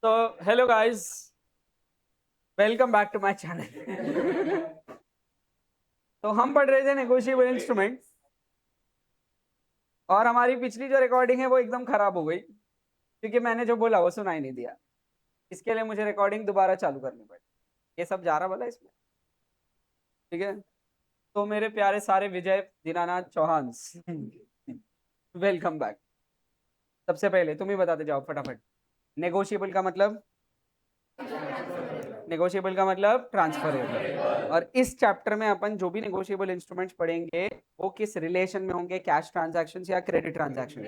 तो hello guys, welcome back to my channel. तो हम पढ़ रहे थे नेगोशिएबल इंस्ट्रूमेंट और हमारी पिछली जो रिकॉर्डिंग है वो एकदम खराब हो गई क्योंकि मैंने जो बोला वो सुनाई नहीं दिया। इसके लिए मुझे रिकॉर्डिंग दोबारा चालू करनी पड़ी। ये सब जा रहा भला इसमें? ठीक है। तो मेरे प्यारे सारे विजय दीनानाथ चौहान, वेलकम बैक। सबसे पहले तुम ही बताते जाओ फटाफट। नेगोशिएबल का मतलब? नेगोशिएबल का मतलब ट्रांसफरेबल। और इस चैप्टर में अपन जो भी नेगोशिएबल इंस्ट्रूमेंट्स पढ़ेंगे वो किस रिलेशन में होंगे? कैश ट्रांजैक्शंस या क्रेडिट ट्रांजैक्शंस?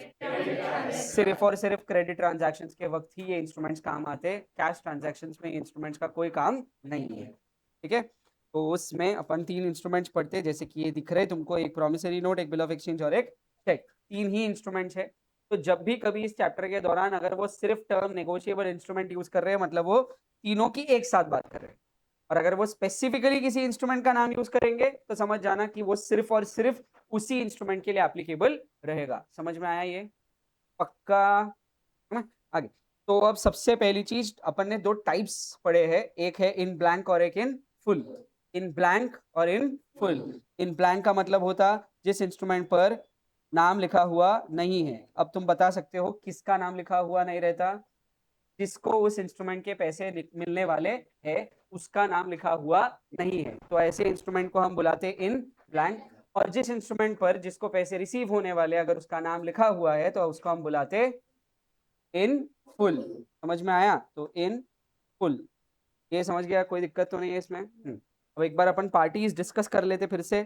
सिर्फ और सिर्फ क्रेडिट ट्रांजैक्शंस के वक्त ही ये इंस्ट्रूमेंट्स काम आते हैं। कैश ट्रांजैक्शंस में इंस्ट्रूमेंट्स का कोई काम नहीं है। ठीक है। तो उसमें अपन 3 इंस्ट्रूमेंट्स पढ़ते हैं, जैसे कि ये दिख रहे हैं तुमको, एक प्रॉमिसरी नोट, एक बिल ऑफ एक्सचेंज और एक चेक। 3 ही इंस्ट्रूमेंट्स है। तो जब भी कभी इस चैप्टर के दौरान अगर वो सिर्फ टर्म नेगोशिएबल इंस्ट्रूमेंट यूज कर रहे हैं, मतलब वो तीनों की एक साथ बात कर रहे हैं। और अगर वो स्पेसिफिकली किसी इंस्ट्रूमेंट का नाम यूज करेंगे तो समझ जाना कि वो सिर्फ और सिर्फ उसी इंस्ट्रूमेंट के लिए एप्लीकेबल रहेगा। समझ में आया ये? पक्का है ना? आगे। तो अब सबसे पहली चीज, अपन ने 2 टाइप्स पढ़े हैं, एक है इन ब्लैंक और एक इन फुल। इन ब्लैंक और इन फुल। इन ब्लैंक का मतलब होता जिस इंस्ट्रूमेंट पर नाम लिखा हुआ नहीं है। अब तुम बता सकते हो किसका नाम लिखा हुआ नहीं रहता? जिसको उस इंस्ट्रूमेंट के पैसे मिलने वाले हैं उसका नाम लिखा हुआ नहीं है, तो ऐसे इंस्ट्रूमेंट को हम बुलाते हैं इन ब्लैंक। और जिस इंस्ट्रूमेंट पर जिसको पैसे रिसीव होने वाले अगर उसका नाम लिखा हुआ है तो उसको हम बुलाते इन फुल। समझ में आया? तो इन फुल। ये समझ गया? कोई दिक्कत तो नहीं है इसमें? अब एक बार अपन पार्टीज डिस्कस कर लेते फिर से।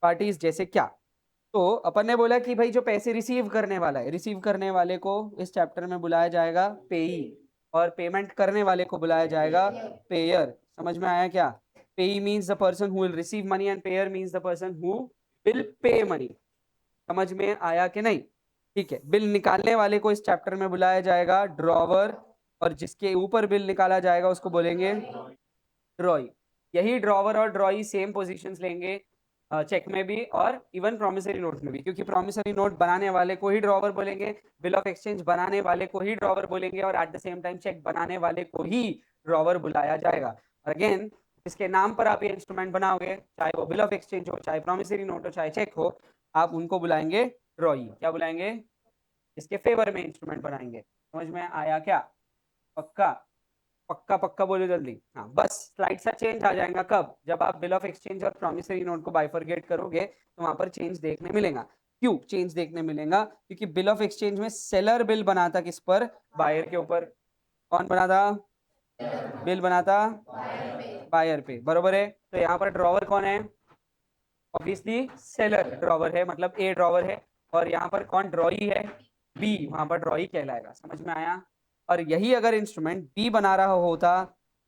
पार्टीज जैसे क्या? तो अपन ने बोला कि भाई जो पैसे रिसीव करने वाला है, रिसीव करने वाले को इस चैप्टर में बुलाया जाएगा पेई, और पेमेंट करने वाले को बुलाया जाएगा पेयर। समझ में आया क्या? पेई means the person who will receive money and pair means the person who will pay money. समझ में आया कि नहीं? ठीक है। बिल निकालने वाले को इस चैप्टर में बुलाया जाएगा ड्रॉवर, और जिसके ऊपर बिल निकाला जाएगा उसको बोलेंगे ड्रॉई। यही ड्रॉवर और ड्रॉई सेम पोजीशंस लेंगे चेक में भी और इवन प्रोमिसरी नोट में भी, क्योंकि प्रोमिसरी नोट बनाने वाले को ही ड्रॉवर बोलेंगे, बिल ऑफ एक्सचेंज बनाने वाले को ही ड्रॉवर बोलेंगे, और at the same time cheque बनाने वाले को ही ड्रॉवर बुलाया जाएगा। अगेन, जिसके नाम पर आप ये इंस्ट्रूमेंट बनाओगे, चाहे वो बिल ऑफ एक्सचेंज हो, चाहे प्रोमिसरी नोट हो, चाहे चेक हो, आप उनको बुलाएंगे ड्रॉई। क्या बुलाएंगे? इसके फेवर में इंस्ट्रूमेंट बनाएंगे। समझ में आया क्या? पक्का? पक्का पक्का बोलो जल्दी। हाँ, बस स्लाइड सा चेंज आ जाएगा कब? जब आप बिल ऑफ एक्सचेंज और प्रॉमिसरी नोट को बाइफरगेट करोगे तो वहां पर चेंज देखने मिलेगा। क्यों चेंज देखने मिलेगा? क्योंकि बिल ऑफ एक्सचेंज में सेलर बिल बनाता किस पर? बायर के ऊपर। कौन बनाता? बिल बनाता बायर पे, बरोबर है। तो यहाँ पर ड्रॉवर कौन है? ऑब्वियसली सेलर ड्रॉवर है, मतलब ए ड्रॉवर है। और यहाँ पर कौन ड्रॉई है? बी, वहां पर ड्रॉई कहलाएगा। समझ में आया? और यही अगर इंस्ट्रूमेंट बी बना रहा होता,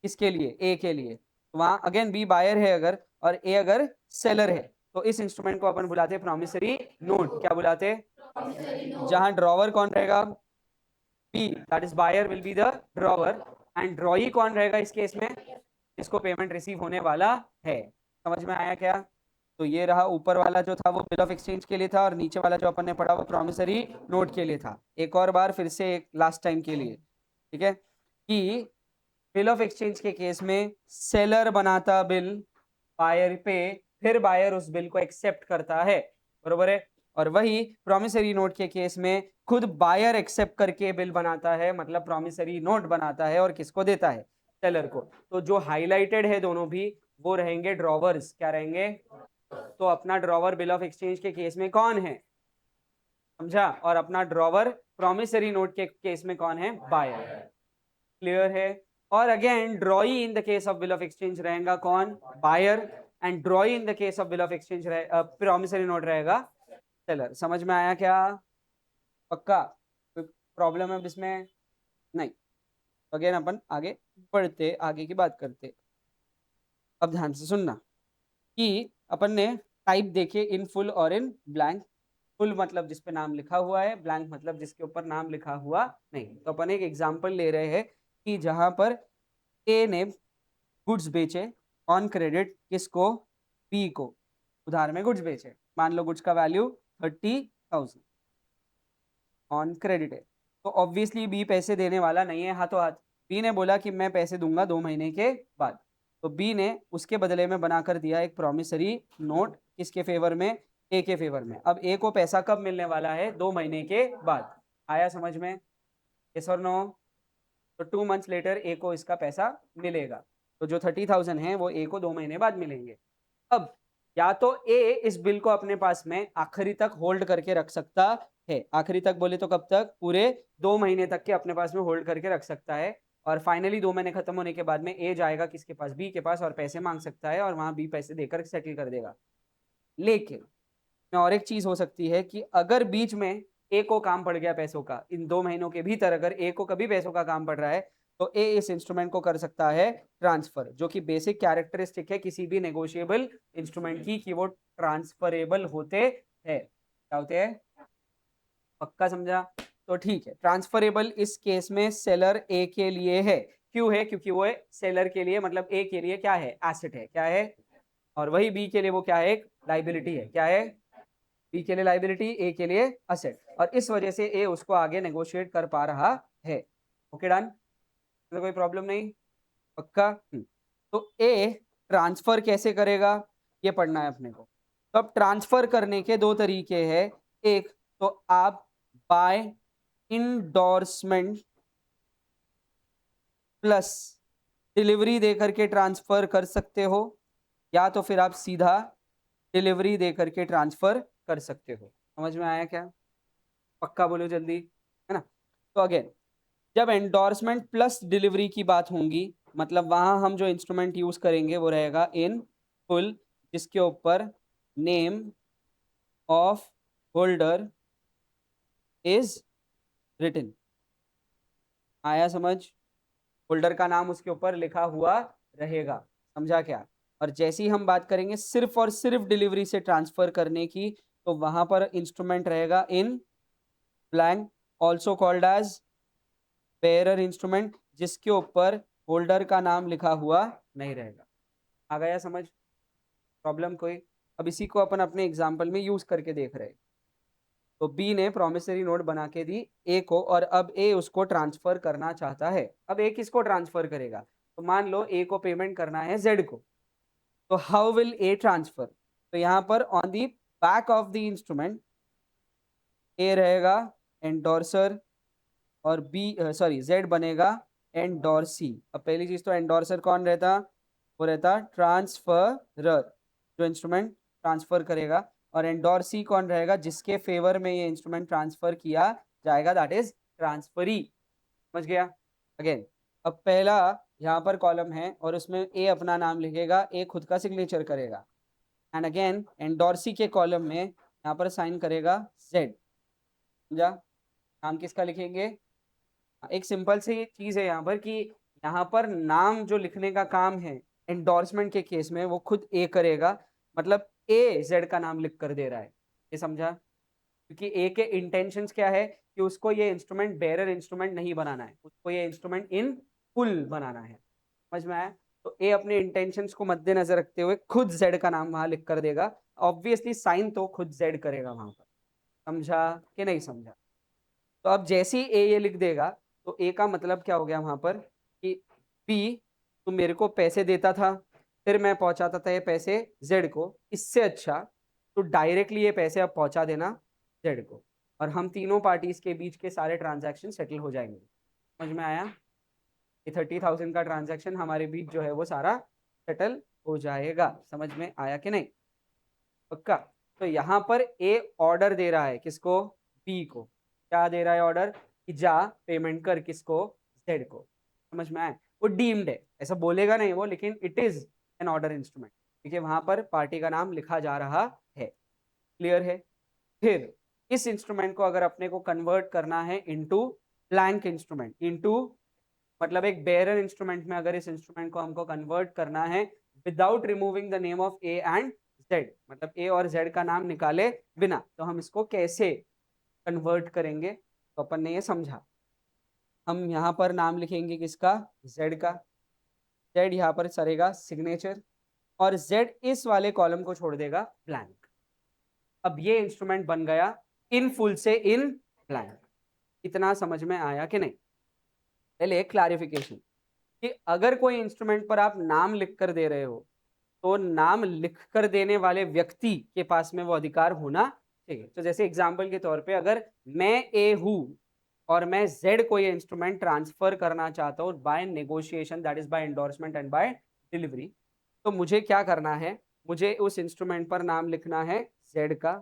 किसके लिए? ए के लिए, तो वहां अगेन बी बायर है अगर, और ए अगर सेलर है, तो इस इंस्ट्रूमेंट को अपन बुलाते हैं प्रॉमिसरी नोट। क्या बुलाते? जहां ड्रॉवर कौन रहेगा? B, that is buyer will be the drawer, and drawee कौन रहेगा इस केस में? जिसको पेमेंट रिसीव होने वाला है। समझ में आया क्या? तो ये रहा, ऊपर वाला जो था वो बिल ऑफ एक्सचेंज के लिए था, और नीचे वाला जो अपन ने पढ़ा वो प्रॉमिसरी नोट के लिए था। एक और बार फिर से, एक लास्ट टाइम के लिए, ठीक है, कि बिल ऑफ एक्सचेंज के केस में सेलर बनाता बिल बायर पे, फिर बायर उस बिल को एक्सेप्ट करता है, बरोबर है। और वही प्रॉमिसरी नोट के केस में खुद बायर एक्सेप्ट करके बिल बनाता है, मतलब प्रॉमिसरी नोट बनाता है, और किसको देता है? सेलर को। तो जो हाईलाइटेड है दोनों भी, वो रहेंगे ड्रॉवर्स। क्या रहेंगे? तो अपना ड्रॉवर बिल ऑफ एक्सचेंज के केस में कौन है? समझा? और अपना ड्रॉवर प्रॉमिसरी नोट के केस में कौन है? बायर। क्लियर है? और again drawee in the case of bill of exchange रहेगा कौन? Buyer. And drawee in the case of bill of exchange promissory note रहेगा सेलर। समझ में आया क्या? पक्का? कोई प्रॉब्लम है इसमें? नहीं। अगेन अपन आगे बढ़ते, आगे की बात करते। अब ध्यान से सुनना कि अपन ने टाइप देखे इन फुल और इन ब्लैंक। फुल मतलब जिस पे नाम लिखा हुआ है, ब्लैंक मतलब जिसके ऊपर नाम लिखा हुआ नहीं। तो अपन एक एग्जांपल ले रहे हैं कि जहां पर ए ने गुड्स बेचे ऑन क्रेडिट, किसको? बी को। उधार में गुड्स बेचे, मान लो गुड्स का वैल्यू 30,000 ऑन क्रेडिट है, तो ऑब्वियसली बी पैसे देने वाला नहीं है हाथों हाथ। बी ने बोला कि मैं पैसे दूंगा 2 महीने के बाद, तो बी ने उसके बदले में बनाकर दिया एक प्रॉमिसरी नोट, किसके फेवर में, ए के फेवर में। अब ए को पैसा कब मिलने वाला है, 2 महीने के बाद। आया समझ में, यस और नो? तो 2 मंथ्स लेटर ए को इसका पैसा मिलेगा, तो जो 30,000 है वो ए को 2 महीने बाद मिलेंगे। अब या तो ए इस बिल को अपने पास में आखिरी तक होल्ड करके रख सकता है, आखिरी तक बोले तो कब तक, पूरे 2 महीने तक के अपने पास में होल्ड करके रख सकता है, और फाइनली 2 महीने खत्म होने के बाद में ए जाएगा किसके पास, बी के पास, और पैसे मांग सकता है, और वहां बी पैसे देकर सेटल कर देगा। लेकिन और एक चीज हो सकती है कि अगर बीच में ए को काम पड़ गया पैसों का, इन 2 महीनों के भीतर अगर ए को कभी पैसों का काम पड़ रहा है, तो ए इस इंस्ट्रूमेंट को कर सकता है ट्रांसफर, जो कि बेसिक कैरेक्टरिस्टिक है किसी भी नेगोशिएबल इंस्ट्रूमेंट की, कि वो ट्रांसफरेबल होते हैं। क्या होते हैं, पक्का समझा? तो ठीक है, ट्रांसफरेबल इस केस में सेलर ए के लिए है। क्यों है, क्योंकि वो सेलर के लिए, मतलब ए के लिए क्या है, एसेट है, क्या है, और वही बी के लिए वो क्या है, एक लाइबिलिटी है, क्या है, बी के लिए लाइबिलिटी, ए के लिए असेट, और इस वजह से ए उसको आगे नेगोशिएट कर पा रहा है। ओके डन, तो कोई प्रॉब्लम नहीं, पक्का। तो ए ट्रांसफर कैसे करेगा, ये पढ़ना है अपने को। तो अब ट्रांसफर करने के दो तरीके हैं, एक तो आप बाय इंडोर्समेंट प्लस डिलीवरी देकर के ट्रांसफर कर सकते हो, या तो फिर आप सीधा डिलीवरी देकर के ट्रांसफर कर सकते हो। समझ में आया क्या, पक्का बोलो जल्दी, है ना? तो अगेन, जब एंडोर्समेंट प्लस डिलीवरी की बात होगी, मतलब वहां हम जो इंस्ट्रूमेंट यूज करेंगे वो रहेगा इन फुल, जिसके ऊपर name of holder is written. आया समझ, होल्डर का नाम उसके ऊपर लिखा हुआ रहेगा, समझा क्या? और जैसी हम बात करेंगे सिर्फ और सिर्फ डिलीवरी से ट्रांसफर करने की, तो वहां पर इंस्ट्रूमेंट रहेगा in blank, also called as bearer instrument, जिसके ऊपर होल्डर का नाम लिखा हुआ नहीं रहेगा। आ गया समझ, प्रॉब्लम कोई? अब इसी को अपन अपने एग्जाम्पल में यूज करके देख रहे हैं। तो बी ने प्रॉमिसरी नोट बना के दी ए को, और अब ए उसको ट्रांसफर करना चाहता है। अब ए किसको ट्रांसफर करेगा, तो मान लो ए को पेमेंट करना है जेड को, तो हाउ विल ए ट्रांसफर, तो यहाँ पर on the back of the instrument A रहेगा एंडोर्सर, और बी सॉरी जेड बनेगा एंडोर्सी। अब पहली चीज तो एंडोर्सर कौन रहता, वो रहता ट्रांसफरर, जो इंस्ट्रूमेंट ट्रांसफर करेगा, और एंडोर्सी कौन रहेगा, जिसके फेवर में ये इंस्ट्रूमेंट ट्रांसफर किया जाएगा, दैट इज ट्रांसफरी। समझ गया? अगेन, अब पहला यहाँ पर कॉलम है और उसमें ए अपना नाम लिखेगा, ए खुद का सिग्नेचर करेगा, एंड अगेन एंडोर्सी के कॉलम में यहाँ पर साइन करेगा जेड। समझा? नाम किसका लिखेंगे, एक सिंपल सी चीज है यहाँ पर कि यहाँ पर नाम जो लिखने का काम है एंडोर्समेंट के केस में वो खुद ए करेगा, मतलब ए जेड का नाम लिख कर दे रहा है। ये समझा? क्योंकि ए के इंटेंशंस क्या है कि उसको ये इंस्ट्रूमेंट बेरर इंस्ट्रूमेंट नहीं बनाना है, उसको ये इंस्ट्रूमेंट इन फुल बनाना है। समझ में आया? तो ए अपने इंटेंशंस को मद्देनजर रखते हुए खुद जेड का नाम वहां लिख कर देगा, ऑब्वियसली साइन तो खुद जेड करेगा वहां पर। समझा कि नहीं समझा? तो अब जैसे ही ए ये लिख देगा, तो ए का मतलब क्या हो गया वहां पर कि बी, तू मेरे को पैसे देता था, फिर मैं पहुंचाता था ये पैसे जेड को, इससे अच्छा तो डायरेक्टली ये पैसे अब पहुंचा देना जेड को, और हम तीनों पार्टीज के बीच के सारे ट्रांजैक्शन सेटल हो जाएंगे। समझ में आया? ये 30,000 का ट्रांजैक्शन हमारे बीच जो है वो सारा सेटल हो जाएगा। समझ में आया कि नहीं? पक्का? तो यहाँ पर ए ऑर्डर दे रहा है किसको, बी को, क्या दे रहा है ऑर्डर, कि जा पेमेंट कर किसको, जेड को। समझ में आया? वो डीम्ड है, ऐसा बोलेगा नहीं वो, लेकिन it is an order instrument, क्योंकि वहां पर पार्टी का नाम लिखा जा रहा है। क्लियर है? फिर इस इंस्ट्रूमेंट को अगर अपने को कन्वर्ट करना है इनटू ब्लैंक इंस्ट्रूमेंट, इनटू मतलब एक बेयरर इंस्ट्रूमेंट में अगर इस इंस्ट्रूमेंट को हमको कन्वर्ट करना है without removing the name of A and Z, मतलब ए और जेड का नाम निकाले बिना, तो हम इसको कैसे कन्वर्ट करेंगे, तो अपन ने ये समझा। हम यहाँ पर नाम लिखेंगे किसका, जेड का, जेड यहाँ पर सरेगा सिग्नेचर, और जेड इस वाले कॉलम को छोड़ देगा ब्लैंक। अब ये इंस्ट्रूमेंट बन गया इन फुल से इन ब्लैंक। इतना समझ में आया कि नहीं? पहले एक क्लैरिफिकेशन कि अगर कोई इंस्ट्रूमेंट पर आप नाम लिख कर दे रहे हो तो नाम लिख कर देने वाले व्यक्ति के पास में वो अधिकार होना चाहिए। तो जैसे एग्जांपल के तौर पे अगर मैं ए हूं और मैं जेड कोई इंस्ट्रूमेंट ट्रांसफर करना चाहता हूँ by negotiation, that is by endorsement and by delivery, तो मुझे क्या करना है, मुझे उस इंस्ट्रूमेंट पर नाम लिखना है जेड का।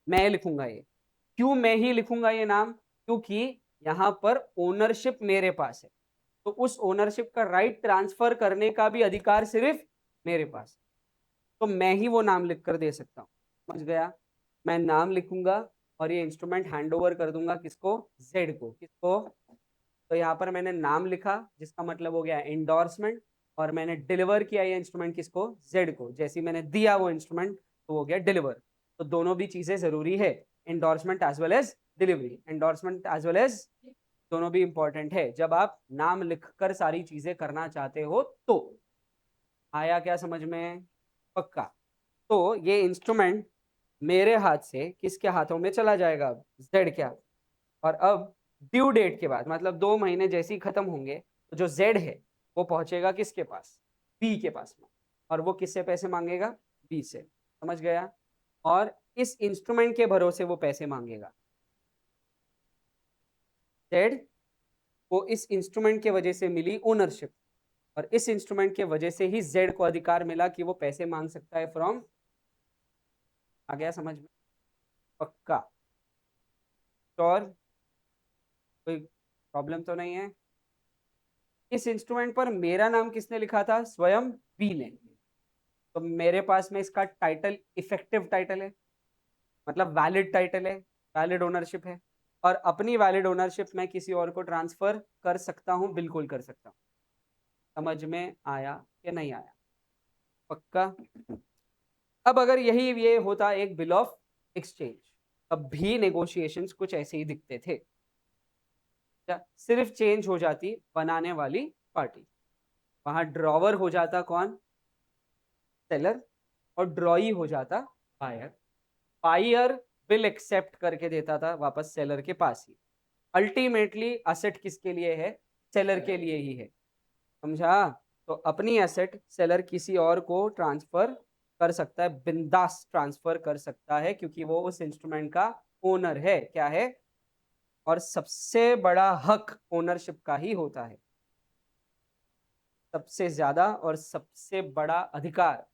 मैं लिखूंगा ये, क्यों मैं ही लिखूंगा ये नाम, क्योंकि यहाँ पर ओनरशिप मेरे पास है, तो उस ओनरशिप का राइट ट्रांसफर करने का भी अधिकार सिर्फ मेरे पास, तो मैं ही वो नाम लिख कर दे सकता हूँ। समझ गया? मैं नाम लिखूंगा और ये इंस्ट्रूमेंट हैंड ओवर कर दूंगा किसको, जेड को। किसको? तो यहाँ पर मैंने नाम लिखा जिसका मतलब हो गया एंडोर्समेंट, और मैंने डिलीवर किया ये इंस्ट्रूमेंट किसको, जेड को। जैसे मैंने दिया वो इंस्ट्रूमेंट तो हो गया डिलीवर। तो दोनों भी चीजें जरूरी है, endorsement as well as delivery, endorsement as well as दोनों भी इंपॉर्टेंट है जब आप नाम लिखकर सारी चीजें करना चाहते हो। तो आया क्या समझ में? पक्का? तो ये इंस्ट्रूमेंट मेरे हाथ से किसके हाथों में चला जाएगा, जेड के हाथ। और अब ड्यू डेट के बाद मतलब 2 महीने जैसे ही खत्म होंगे तो जो जेड है वो पहुंचेगा किसके पास, बी के पास में, और वो किससे पैसे मांगेगा, बी से। समझ गया? और इस इंस्ट्रूमेंट के भरोसे वो पैसे मांगेगा। जेड को इस इंस्ट्रूमेंट के वजह से मिली ओनरशिप, और इस इंस्ट्रूमेंट के वजह से ही जेड को अधिकार मिला कि वो पैसे मांग सकता है फ्रॉम। आ गया समझ में? पक्का? और कोई प्रॉब्लम तो नहीं है? इस इंस्ट्रूमेंट पर मेरा नाम किसने लिखा था, स्वयं बी ने। तो मेरे पास में इसका टाइटल इफेक्टिव टाइटल है, मतलब वैलिड टाइटल है, वैलिड ओनरशिप है। और अपनी वैलिड ओनरशिप मैं किसी और को ट्रांसफर कर सकता हूं, बिल्कुल कर सकता हूं। समझ में आया कि नहीं आया? पक्का? अब अगर यही ये होता एक बिल ऑफ एक्सचेंज, अब भी नेगोशिएशंस कुछ ऐसे ही दिखते थे। सिर्फ चेंज हो जाती बनाने वाली पार्टी, वहां ड्रॉवर हो जाता कौन, सेलर, और ड्रॉई हो जाता बायर। बायर बिल एक्सेप्ट करके देता था वापस सेलर के पास ही। अल्टीमेटली असेट किसके लिए है, सेलर के लिए ही है। समझा? तो अपनी एसेट सेलर किसी और को ट्रांसफर कर सकता है, बिंदास ट्रांसफर कर सकता है, क्योंकि वो उस इंस्ट्रूमेंट का ओनर है। क्या है? और सबसे बड़ा हक ओनरशिप का ही होता है, सबसे ज्यादा और सबसे बड़ा अधिकार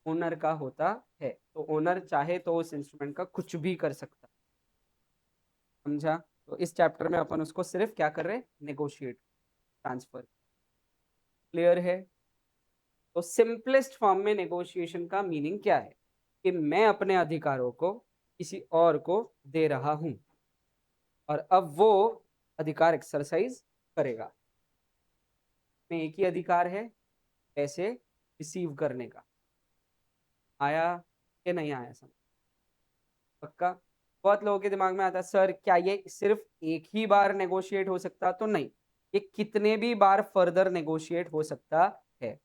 ओनर का होता है। तो ओनर चाहे तो उस इंस्ट्रूमेंट का कुछ भी कर सकता है। समझा? तो इस चैप्टर में अपन उसको सिर्फ क्या कर रहे हैं, नेगोशिएट, ट्रांसफर। क्लियर है? तो सिंपलेस्ट फॉर्म में नेगोशिएशन का मीनिंग क्या है, कि मैं अपने अधिकारों को किसी और को दे रहा हूं, और अब वो अधिकार एक्सरसाइज करेगा। में एक ही अधिकार है, पैसे रिसीव करने का। आया कि नहीं आया समझ? पक्का? बहुत लोगों के दिमाग में आता है सर क्या ये सिर्फ एक ही बार नेगोशिएट हो सकता, तो नहीं, ये कितने भी बार फर्दर नेगोशिएट हो सकता है।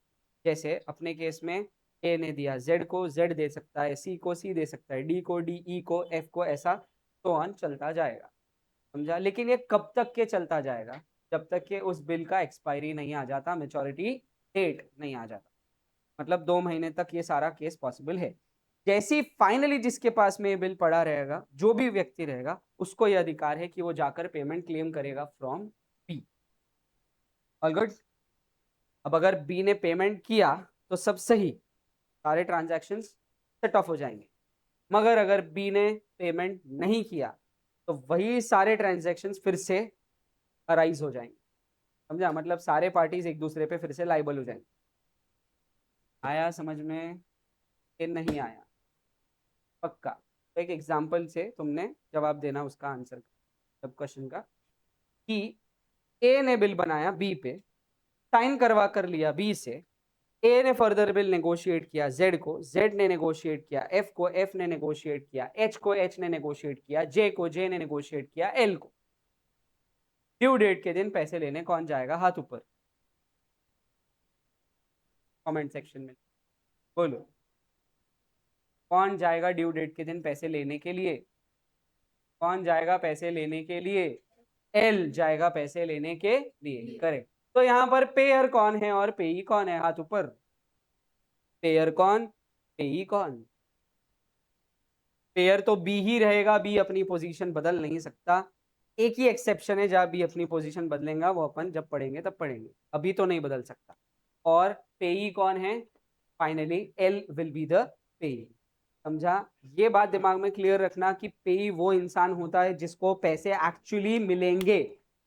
जैसे अपने केस में ए ने दिया जेड को, जेड दे सकता है सी को, सी दे सकता है डी को, डी ई को, एफ को, ऐसा तो ऑन चलता जाएगा। समझा? लेकिन ये कब तक के चलता जाएगा, जब तक के उस बिल का एक्सपायरी नहीं आ जाता, मेच्योरिटी डेट नहीं आ जाता। मतलब 2 महीने तक ये सारा केस पॉसिबल है। जैसे ही फाइनली जिसके पास में ये बिल पड़ा रहेगा, जो भी व्यक्ति रहेगा, उसको ये अधिकार है कि वो जाकर पेमेंट क्लेम करेगा फ्रॉम बी। All good? अब अगर बी ने पेमेंट किया तो सब सही, सारे ट्रांजैक्शंस सेट ऑफ हो जाएंगे। मगर अगर बी ने पेमेंट नहीं किया तो वही सारे ट्रांजैक्शंस फिर से अराइज हो जाएंगे। समझा? मतलब सारे पार्टीज एक दूसरे पे फिर से लाइबल हो जाएंगे। आया समझ में कि नहीं आया? पक्का? तो एक एग्जाम्पल से तुमने जवाब देना उसका आंसर, जब क्वेश्चन का, कि ए ने बिल बनाया बी पे, साइन करवा कर लिया बी से, ए ने फर्दर बिल नेगोशिएट किया जेड को, जेड ने नेगोशिएट किया एफ को, एफ ने नेगोशिएट किया एच को, एच ने नेगोशिएट किया जे को, जे ने नेगोशिएट किया एल को। ड्यू डेट के दिन पैसे लेने कौन जाएगा, हाथ ऊपर कमेंट सेक्शन में बोलो। कौन जाएगा ड्यू डेट के दिन पैसे लेने के लिए? कौन जाएगा पैसे लेने के लिए? एल जाएगा पैसे लेने के लिए, करेक्ट। तो यहाँ पर पेयर कौन है और पेई कौन है? हाथ ऊपर। पेयर कौन, पेई कौन? पेयर तो बी ही रहेगा, बी अपनी पोजीशन बदल नहीं सकता। एक ही एक्सेप्शन है जहां बी अपनी पोजीशन बदलेगा, वो अपन जब पढ़ेंगे तब पढ़ेंगे, अभी तो नहीं बदल सकता। और पेई कौन है? Finally L will be the पेई। समझा? ये बात दिमाग में क्लियर रखना कि पेई वो इंसान होता है जिसको पैसे एक्चुअली मिलेंगे।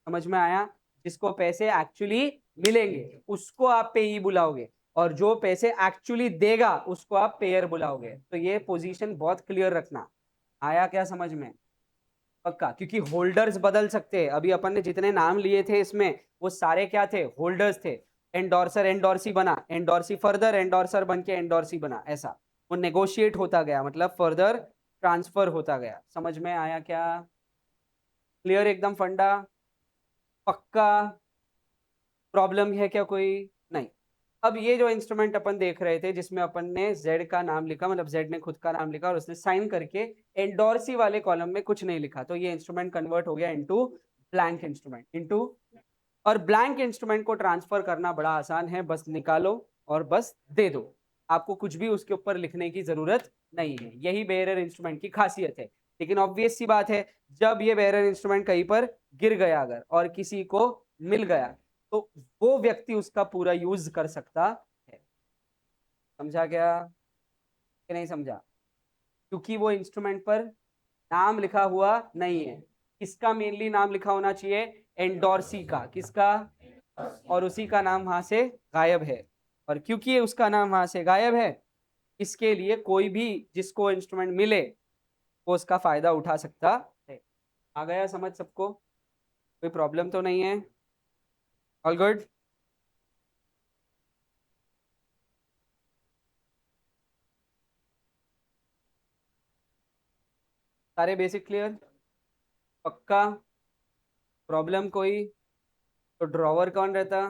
समझ में आया? जिसको पैसे एक्चुअली मिलेंगे उसको आप पेई बुलाओगे, और जो पैसे एक्चुअली देगा उसको आप पेयर बुलाओगे। तो ये पोजीशन बहुत क्लियर रखना। आया क्या समझ में? पक्का? क्योंकि होल्डर्स बदल सकते हैं। अभी अपन ने जितने नाम लिए थे इसमें वो सारे क्या थे? होल्डर्स थे। एंडोर्सर एंडोर्सी बना, एंडोर्सी फर्दर एंडोर्सर बन के एंडोर्सी बना, ऐसा वो नेगोशिएट होता गया, मतलब फर्दर ट्रांसफर होता गया। समझ में आया क्या? क्लियर एकदम फंडा? पक्का? प्रॉब्लम है क्या कोई? नहीं। अब ये जो इंस्ट्रूमेंट अपन देख रहे थे जिसमें अपन ने जेड का नाम लिखा, मतलब जेड ने खुद का नाम लिखा और उसने साइन करके एंडोर्सी वाले कॉलम में कुछ नहीं लिखा, तो ये इंस्ट्रूमेंट कन्वर्ट हो गया इनटू ब्लैंक इंस्ट्रूमेंट, इनटू। और ब्लैंक इंस्ट्रूमेंट को ट्रांसफर करना बड़ा आसान है, बस निकालो और बस दे दो। आपको कुछ भी उसके ऊपर लिखने की जरूरत नहीं है। यही बेयरर इंस्ट्रूमेंट की खासियत है। लेकिन ऑब्वियस सी बात है, जब ये बेयरर इंस्ट्रूमेंट कहीं पर गिर गया अगर और किसी को मिल गया, तो वो व्यक्ति उसका पूरा यूज कर सकता है। समझा क्या कि नहीं समझा? क्योंकि वो इंस्ट्रूमेंट पर नाम लिखा हुआ नहीं है। किसका मेनली नाम लिखा होना चाहिए? एंडोर्सी का। किसका? और उसी का नाम वहां से गायब है। और क्योंकि उसका नाम वहां से गायब है, इसके लिए कोई भी जिसको इंस्ट्रूमेंट मिले वो उसका फायदा उठा सकता है। आ गया समझ सबको? कोई प्रॉब्लम तो नहीं है? All good? सारे बेसिक क्लियर? पक्का? प्रॉब्लम कोई? तो ड्रॉवर कौन रहता?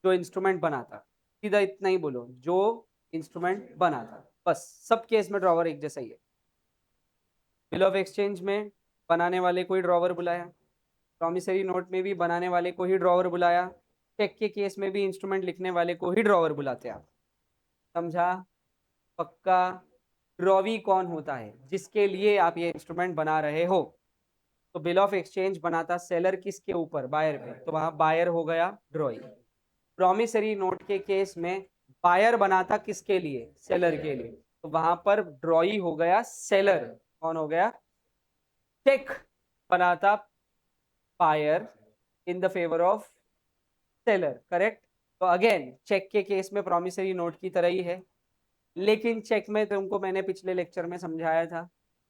जो इंस्ट्रूमेंट बनाता। सीधा इतना ही बोलो, जो इंस्ट्रूमेंट बनाता। बस सब केस में ड्रॉवर एक जैसा ही है। बिल ऑफ एक्सचेंज में बनाने वाले को ही ड्रॉवर बुलाया, प्रॉमिसरी नोट में भी बनाने वाले को ही ड्रॉवर बुलाया, चेक के केस में भी इंस्ट्रूमेंट लिखने वाले को ही ड्रॉवर बुलाते हैं आप। समझा? पक्का? ड्रॉवी कौन होता है जिसके लिए आप ये इंस्ट्रूमेंट बना रहे हो? तो बिल ऑफ एक्सचेंज बनाता सेलर किसके ऊपर? बायर पे, तो वहां बायर हो गया ड्रॉई। प्रॉमिसरी नोट के केस में बायर बनाता किसके लिए? सेलर के लिए, तो वहां पर ड्रॉई हो गया सेलर। कौन हो गया? चेक बनाता buyer in the favour of seller, correct. तो अगेन चेक के केस में प्रॉमिसरी नोट की तरह ही है, लेकिन चेक में तुमको मैंने पिछले लेक्चर में समझाया था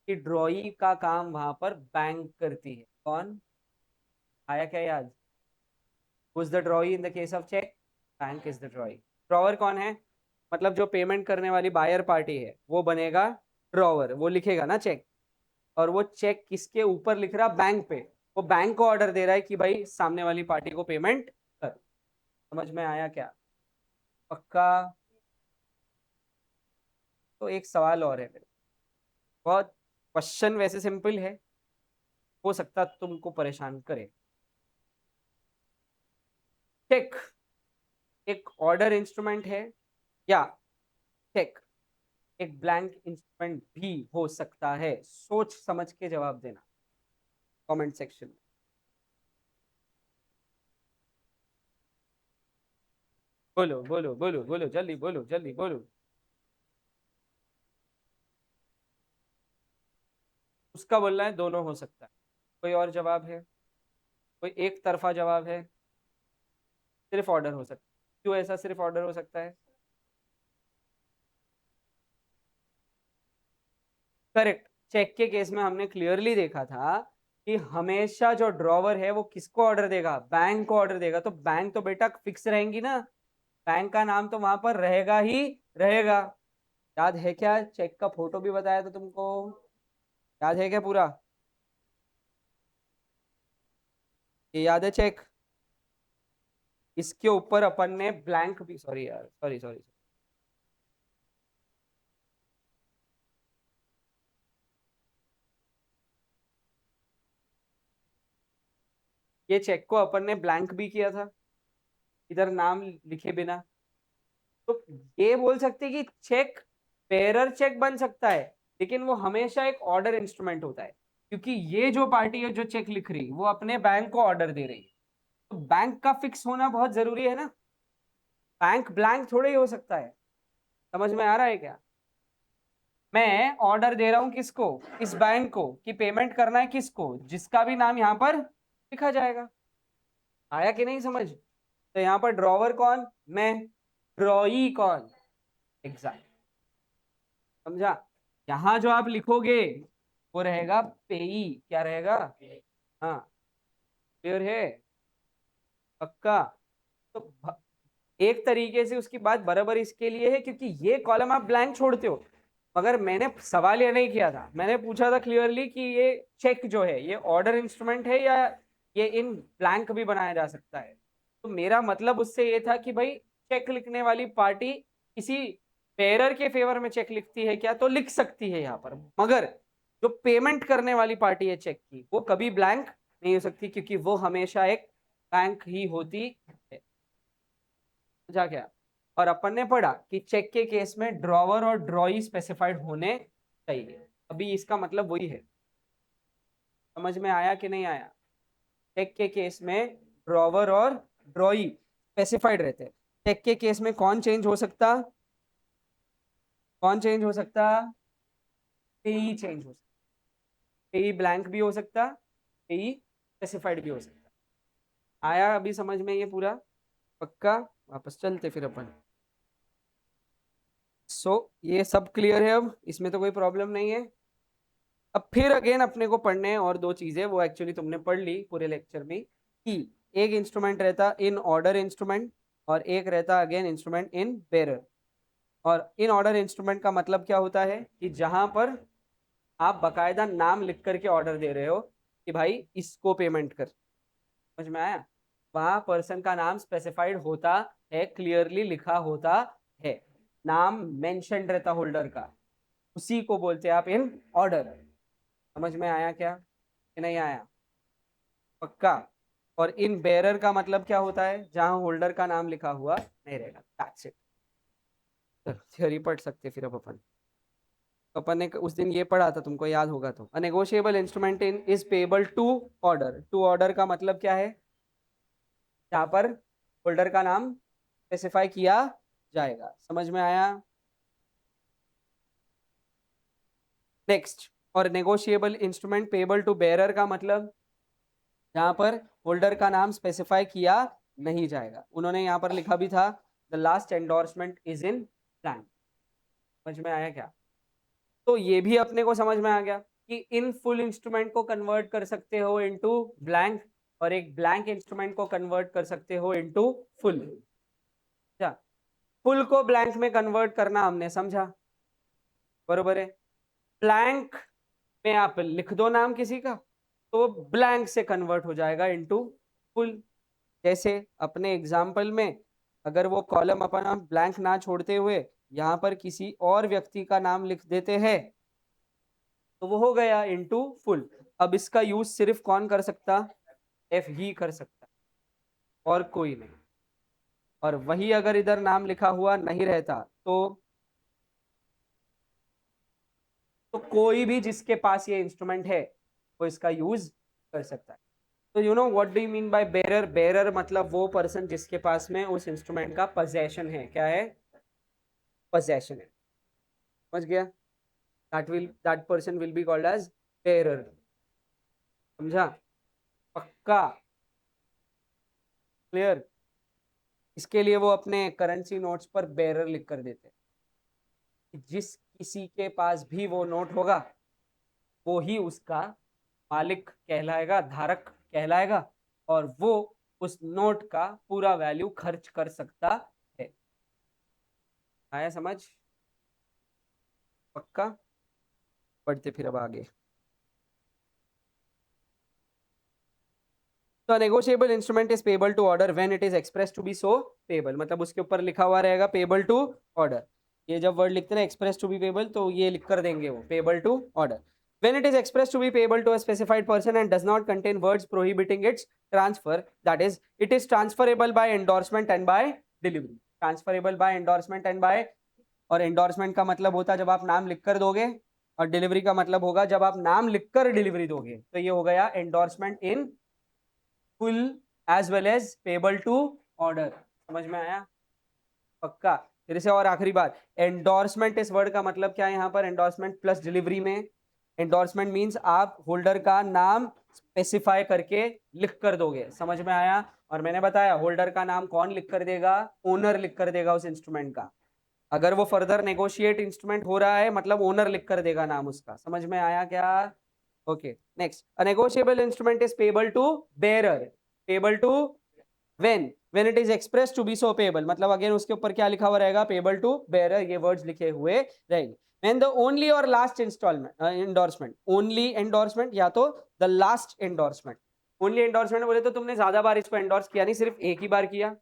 कि ड्रॉई का काम वहां पर बैंक करती है। कौन? आया क्या याद? Who's the drawee in the case of check? Bank is the drawee. Drawer कौन है? मतलब जो पेमेंट करने वाली बायर पार्टी है वो बनेगा ड्रॉवर, वो लिखेगा ना चेक। और वो चेक किसके ऊपर लिख रहा? बैंक पे। वो बैंक को ऑर्डर दे रहा है कि भाई सामने वाली पार्टी को पेमेंट कर। समझ में आया क्या? पक्का? तो एक सवाल और है मेरे, बहुत क्वेश्चन वैसे सिंपल है, हो सकता तुमको परेशान करे। चेक एक ऑर्डर इंस्ट्रूमेंट है या चेक एक ब्लैंक इंस्ट्रूमेंट भी हो सकता है? सोच समझ के जवाब देना कमेंट सेक्शन में। बोलो बोलो बोलो बोलो, जल्दी बोलो, जल्दी बोलो। उसका बोलना है दोनों हो सकता है। कोई और जवाब है? कोई एक तरफा जवाब है? सिर्फ ऑर्डर हो सकता है। क्यों ऐसा सिर्फ ऑर्डर हो सकता है? करेक्ट। चेक के केस में हमने क्लियरली देखा था कि हमेशा जो ड्रॉवर है वो किसको ऑर्डर देगा? बैंक को ऑर्डर देगा। तो बैंक तो बेटा फिक्स रहेंगी ना, बैंक का नाम तो वहां पर रहेगा ही रहेगा। याद है क्या? चेक का फोटो भी बताया था तुमको, याद है क्या पूरा? ये याद है चेक? इसके ऊपर अपन ने ब्लैंक भी, सॉरी यार, सॉरी सॉरी, ये चेक को अपन ने ब्लैंक भी किया था, इधर नाम लिखे बिना, तो ये बोल सकते कि चेक बेरर चेक बन सकता है, लेकिन वो हमेशा एक ऑर्डर इंस्ट्रूमेंट होता है, क्योंकि ये जो पार्टी है जो चेक लिख रही वो अपने बैंक को ऑर्डर दे रही है, तो बैंक का फिक्स होना बहुत जरूरी है ना, बैंक ब्लैंक थोड़ा ही हो सकता है। समझ में आ रहा है क्या? मैं ऑर्डर दे रहा हूं किसको, इस बैंक को, कि पेमेंट करना है किसको, जिसका भी नाम यहाँ पर लिखा जाएगा। आया कि नहीं समझ? तो यहाँ पर ड्रॉवर कौन, मैं, ड्रॉई कौन, एग्जैक्ट, समझा? यहाँ जो आप लिखोगे वो रहेगा पेई, क्या रहेगा? हाँ, क्लियर है, पक्का? तो एक तरीके से उसकी बात बराबर इसके लिए है क्योंकि ये कॉलम आप ब्लैंक छोड़ते हो, मगर मैंने सवाल ये नहीं किया था, मैंने पूछा था क्लियरली कि ये चेक जो है ये ऑर्डर इंस्ट्रूमेंट है या ये इन ब्लैंक भी बनाया जा सकता है। तो मेरा मतलब उससे ये था कि भाई चेक लिखने वाली पार्टी किसी पेयर के फेवर में चेक लिखती है क्या, तो लिख सकती है यहाँ पर, मगर जो पेमेंट करने वाली पार्टी है चेक की वो कभी ब्लैंक नहीं हो सकती, क्योंकि वो हमेशा एक बैंक ही होती है। समझा क्या? और अपन ने पढ़ा कि चेक के केस में ड्रॉवर और ड्रॉई स्पेसिफाइड होने चाहिए, अभी इसका मतलब वही है। समझ में आया कि नहीं आया? चेक के केस में ड्रॉवर और ड्रॉई स्पेसिफाइड रहते हैं, चेक के केस में कौन चेंज हो सकता, कौन चेंज हो सकता? पेई चेंज हो सकता, पेई ब्लैंक भी हो सकता, पेई स्पेसिफाइड भी हो सकता। आया अभी समझ में ये पूरा? पक्का? वापस चलते फिर अपन। ये सब क्लियर है, अब इसमें तो कोई प्रॉब्लम नहीं है। अब फिर अगेन अपने को पढ़ने हैं और दो चीजें, वो एक्चुअली तुमने पढ़ ली पूरे लेक्चर में, कि एक इंस्ट्रूमेंट रहता इन ऑर्डर इंस्ट्रूमेंट और एक रहता अगेन इंस्ट्रूमेंट इन बेरर। और इन ऑर्डर इंस्ट्रूमेंट का मतलब क्या होता है कि जहां पर आप बकायदा नाम लिख करके ऑर्डर दे रहे हो कि भाई इसको पेमेंट कर। समझ में आया? वहां पर्सन का नाम स्पेसिफाइड होता है, क्लियरली लिखा होता है, नाम मेंशन रहता होल्डर का, उसी को बोलते हैं आप इन ऑर्डर। समझ में आया क्या कि नहीं आया? पक्का? और इन बेरर का मतलब क्या होता है, जहां होल्डर का नाम लिखा हुआ नहीं रहेगा, दैट्स इट। थ्योरी पढ़ सकते फिर अब अपन। तो अपन ने उस दिन ये पढ़ा था, तुमको याद होगा तो, negotiable instrument in is payable to order. To order का मतलब क्या है, जहां पर होल्डर का नाम स्पेसिफाई किया जाएगा। समझ में आया? नेक्स्ट, और negotiable instrument payable to bearer का मतलब जहां पर होल्डर का नाम स्पेसिफाई किया नहीं जाएगा। उन्होंने यहाँ पर लिखा भी था the last endorsement is in blank. समझ में आया क्या? तो ये भी अपने को समझ में आ गया कि इन फुल इंस्ट्रूमेंट को कन्वर्ट कर सकते हो इनटू ब्लैंक, और एक ब्लैंक इंस्ट्रूमेंट को कन्वर्ट कर सकते हो इनटू फुल। क्या फुल को ब्लैंक में कन्वर्ट करना हमने समझा, बरोबर है? ब्लैंक में आप लिख दो नाम किसी का तो वो ब्लैंक से कन्वर्ट हो जाएगा इनटू फुल। जैसे अपने एग्जाम्पल में अगर वो कॉलम अपन हम ब्लैंक ना छोड़ते हुए यहाँ पर किसी और व्यक्ति का नाम लिख देते हैं तो वो हो गया इनटू फुल। अब इसका यूज सिर्फ कौन कर सकता, एफ ही कर सकता, और कोई नहीं। और वही अगर इधर नाम लिखा हुआ नहीं रहता तो कोई भी जिसके पास ये इंस्ट्रूमेंट है वो इसका यूज कर सकता है। तो you know what do you mean by bearer? Bearer मतलब वो पर्सन जिसके पास में उस इंस्ट्रूमेंट का पोजेशन है। क्या है? पोजेशन है। समझ गया? That person will be called as bearer. समझा? पक्का? क्लियर? इसके लिए वो अपने करेंसी नोट्स पर बेरर लिख कर देते हैं। जिस किसी के पास भी वो नोट होगा वो ही उसका मालिक कहलाएगा, धारक कहलाएगा, और वो उस नोट का पूरा वैल्यू खर्च कर सकता है। आया समझ? पक्का? पढ़ते फिर अब आगे। तो negotiable instrument is payable to order when it is express to be so payable, मतलब उसके ऊपर लिखा हुआ रहेगा पेबल टू ऑर्डर। ये जब वर्ड लिखते हैं एक्सप्रेस टू बी पेबल तो ये लिख कर देंगे वो payable to order. When it is expressed to be payable to a specified person and does not contain words prohibiting its transfer, that is, it is transferable by endorsement and by delivery. Transferable by endorsement and by, और endorsement का मतलब होता है जब आप नाम लिखकर दोगे, और डिलीवरी का मतलब होगा जब आप नाम लिखकर डिलीवरी दोगे. तो ये हो गया endorsement in full as well as payable to order. समझ में आया? पक्का. फिर से और आखिरी बात, एंडोर्समेंट इस वर्ड का मतलब क्या है यहाँ पर? एंडोर्समेंट प्लस डिलीवरी में एंडोर्समेंट मींस आप होल्डर का नाम स्पेसिफाई करके लिख कर दोगे. समझ में आया? और मैंने बताया होल्डर का नाम कौन लिख कर देगा? ओनर लिख कर देगा उस इंस्ट्रूमेंट का. अगर वो फर्दर नेगोशिएट इंस्ट्रूमेंट हो रहा है मतलब ओनर लिख कर देगा नाम उसका. समझ में आया क्या? Okay. Next, a negotiable instrument is payable to bearer. Payable to when it is expressed to be so payable, मतलब अगेन उसके ऊपर क्या लिखा हुआ रहेगा? payable to bearer. ये वर्ड्स लिखे हुए रहेंगे. when the only or last installment endorsement, only endorsement या तो the last endorsement. only endorsement बोले तो तुमने ज्यादा बार इसको एंडोर्स किया नहीं, सिर्फ एक ही बार किया,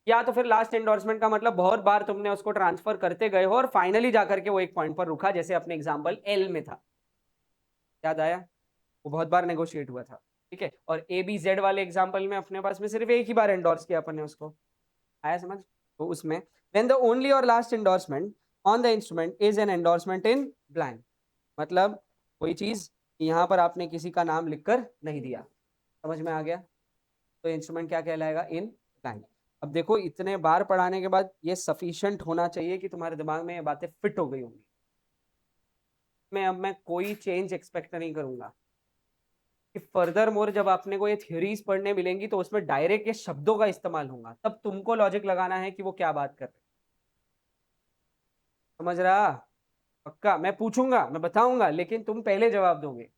या तो फिर लास्ट एंडोर्समेंट का मतलब बहुत बार तुमने उसको ट्रांसफर करते गए हो और फाइनली जाकर के वो एक पॉइंट पर रुका, जैसे अपने एग्जांपल एल में था. याद आया? वो बहुत बार नेगोशिएट हुआ था. ठीक है. और ए बी जेड वाले एग्जांपल में अपने पास में सिर्फ एक ही बार एंडोर्स किया अपन ने उसको. आया समझ? तो उसमें व्हेन द ओनली और last endorsement on the instrument is an endorsement in blank, मतलब कोई चीज यहाँ पर आपने किसी का नाम लिखकर नहीं दिया. समझ में आ गया? तो इंस्ट्रूमेंट क्या कहलाएगा? In blank. अब देखो इतने बार पढ़ाने के बाद ये सफिशिएंट होना चाहिए कि तुम्हारे दिमाग में ये बातें फिट हो गई होंगी. मैं कोई चेंज एक्सपेक्ट नहीं करूंगा कि फर्दर मोर जब आपने को ये थ्योरीज पढ़ने मिलेंगी तो उसमें डायरेक्ट ये शब्दों का इस्तेमाल होगा, तब तुमको लॉजिक लगाना है कि वो क्या बात कर रहे. समझ रहा? पक्का. मैं पूछूंगा, मैं बताऊंगा, लेकिन तुम पहले जवाब दोगे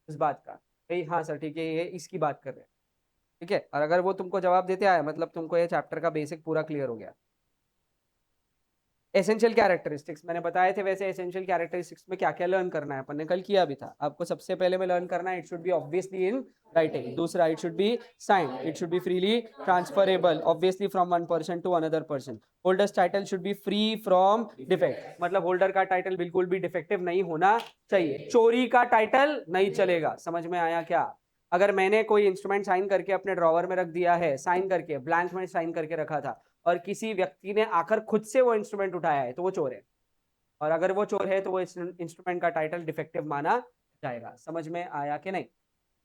इस बात का, भाई हाँ सर ठीक है ये इसकी बात कर रहे हैं. ठीक है. और अगर वो तुमको जवाब देते आए मतलब तुमको ये चैप्टर का बेसिक पूरा क्लियर हो गया. एसेंशियल कैरेक्टरिस्टिक्स मैंने बताए थे. वैसे एसेंशियल कैरेक्टरिस्टिक्स में क्या क्या लर्न करना है अपन ने कल किया भी था. आपको सबसे पहले में लर्न करना है it should be obviously in writing. दूसरा, it should be signed. It should be freely transferable obviously from one person to another person. Holders title should be free from defect, मतलब होल्डर का title बिल्कुल भी defective नहीं होना चाहिए. चोरी का टाइटल नहीं चलेगा. समझ में आया क्या? अगर मैंने कोई इंस्ट्रूमेंट साइन करके अपने ड्रॉवर में रख दिया है, साइन करके ब्लैंक में साइन करके रखा था, और किसी व्यक्ति ने आकर खुद से वो इंस्ट्रूमेंट उठाया है तो वो चोर है. और अगर वो चोर है तो वो इंस्ट्रूमेंट का टाइटल डिफेक्टिव माना जाएगा. समझ में आया कि नहीं?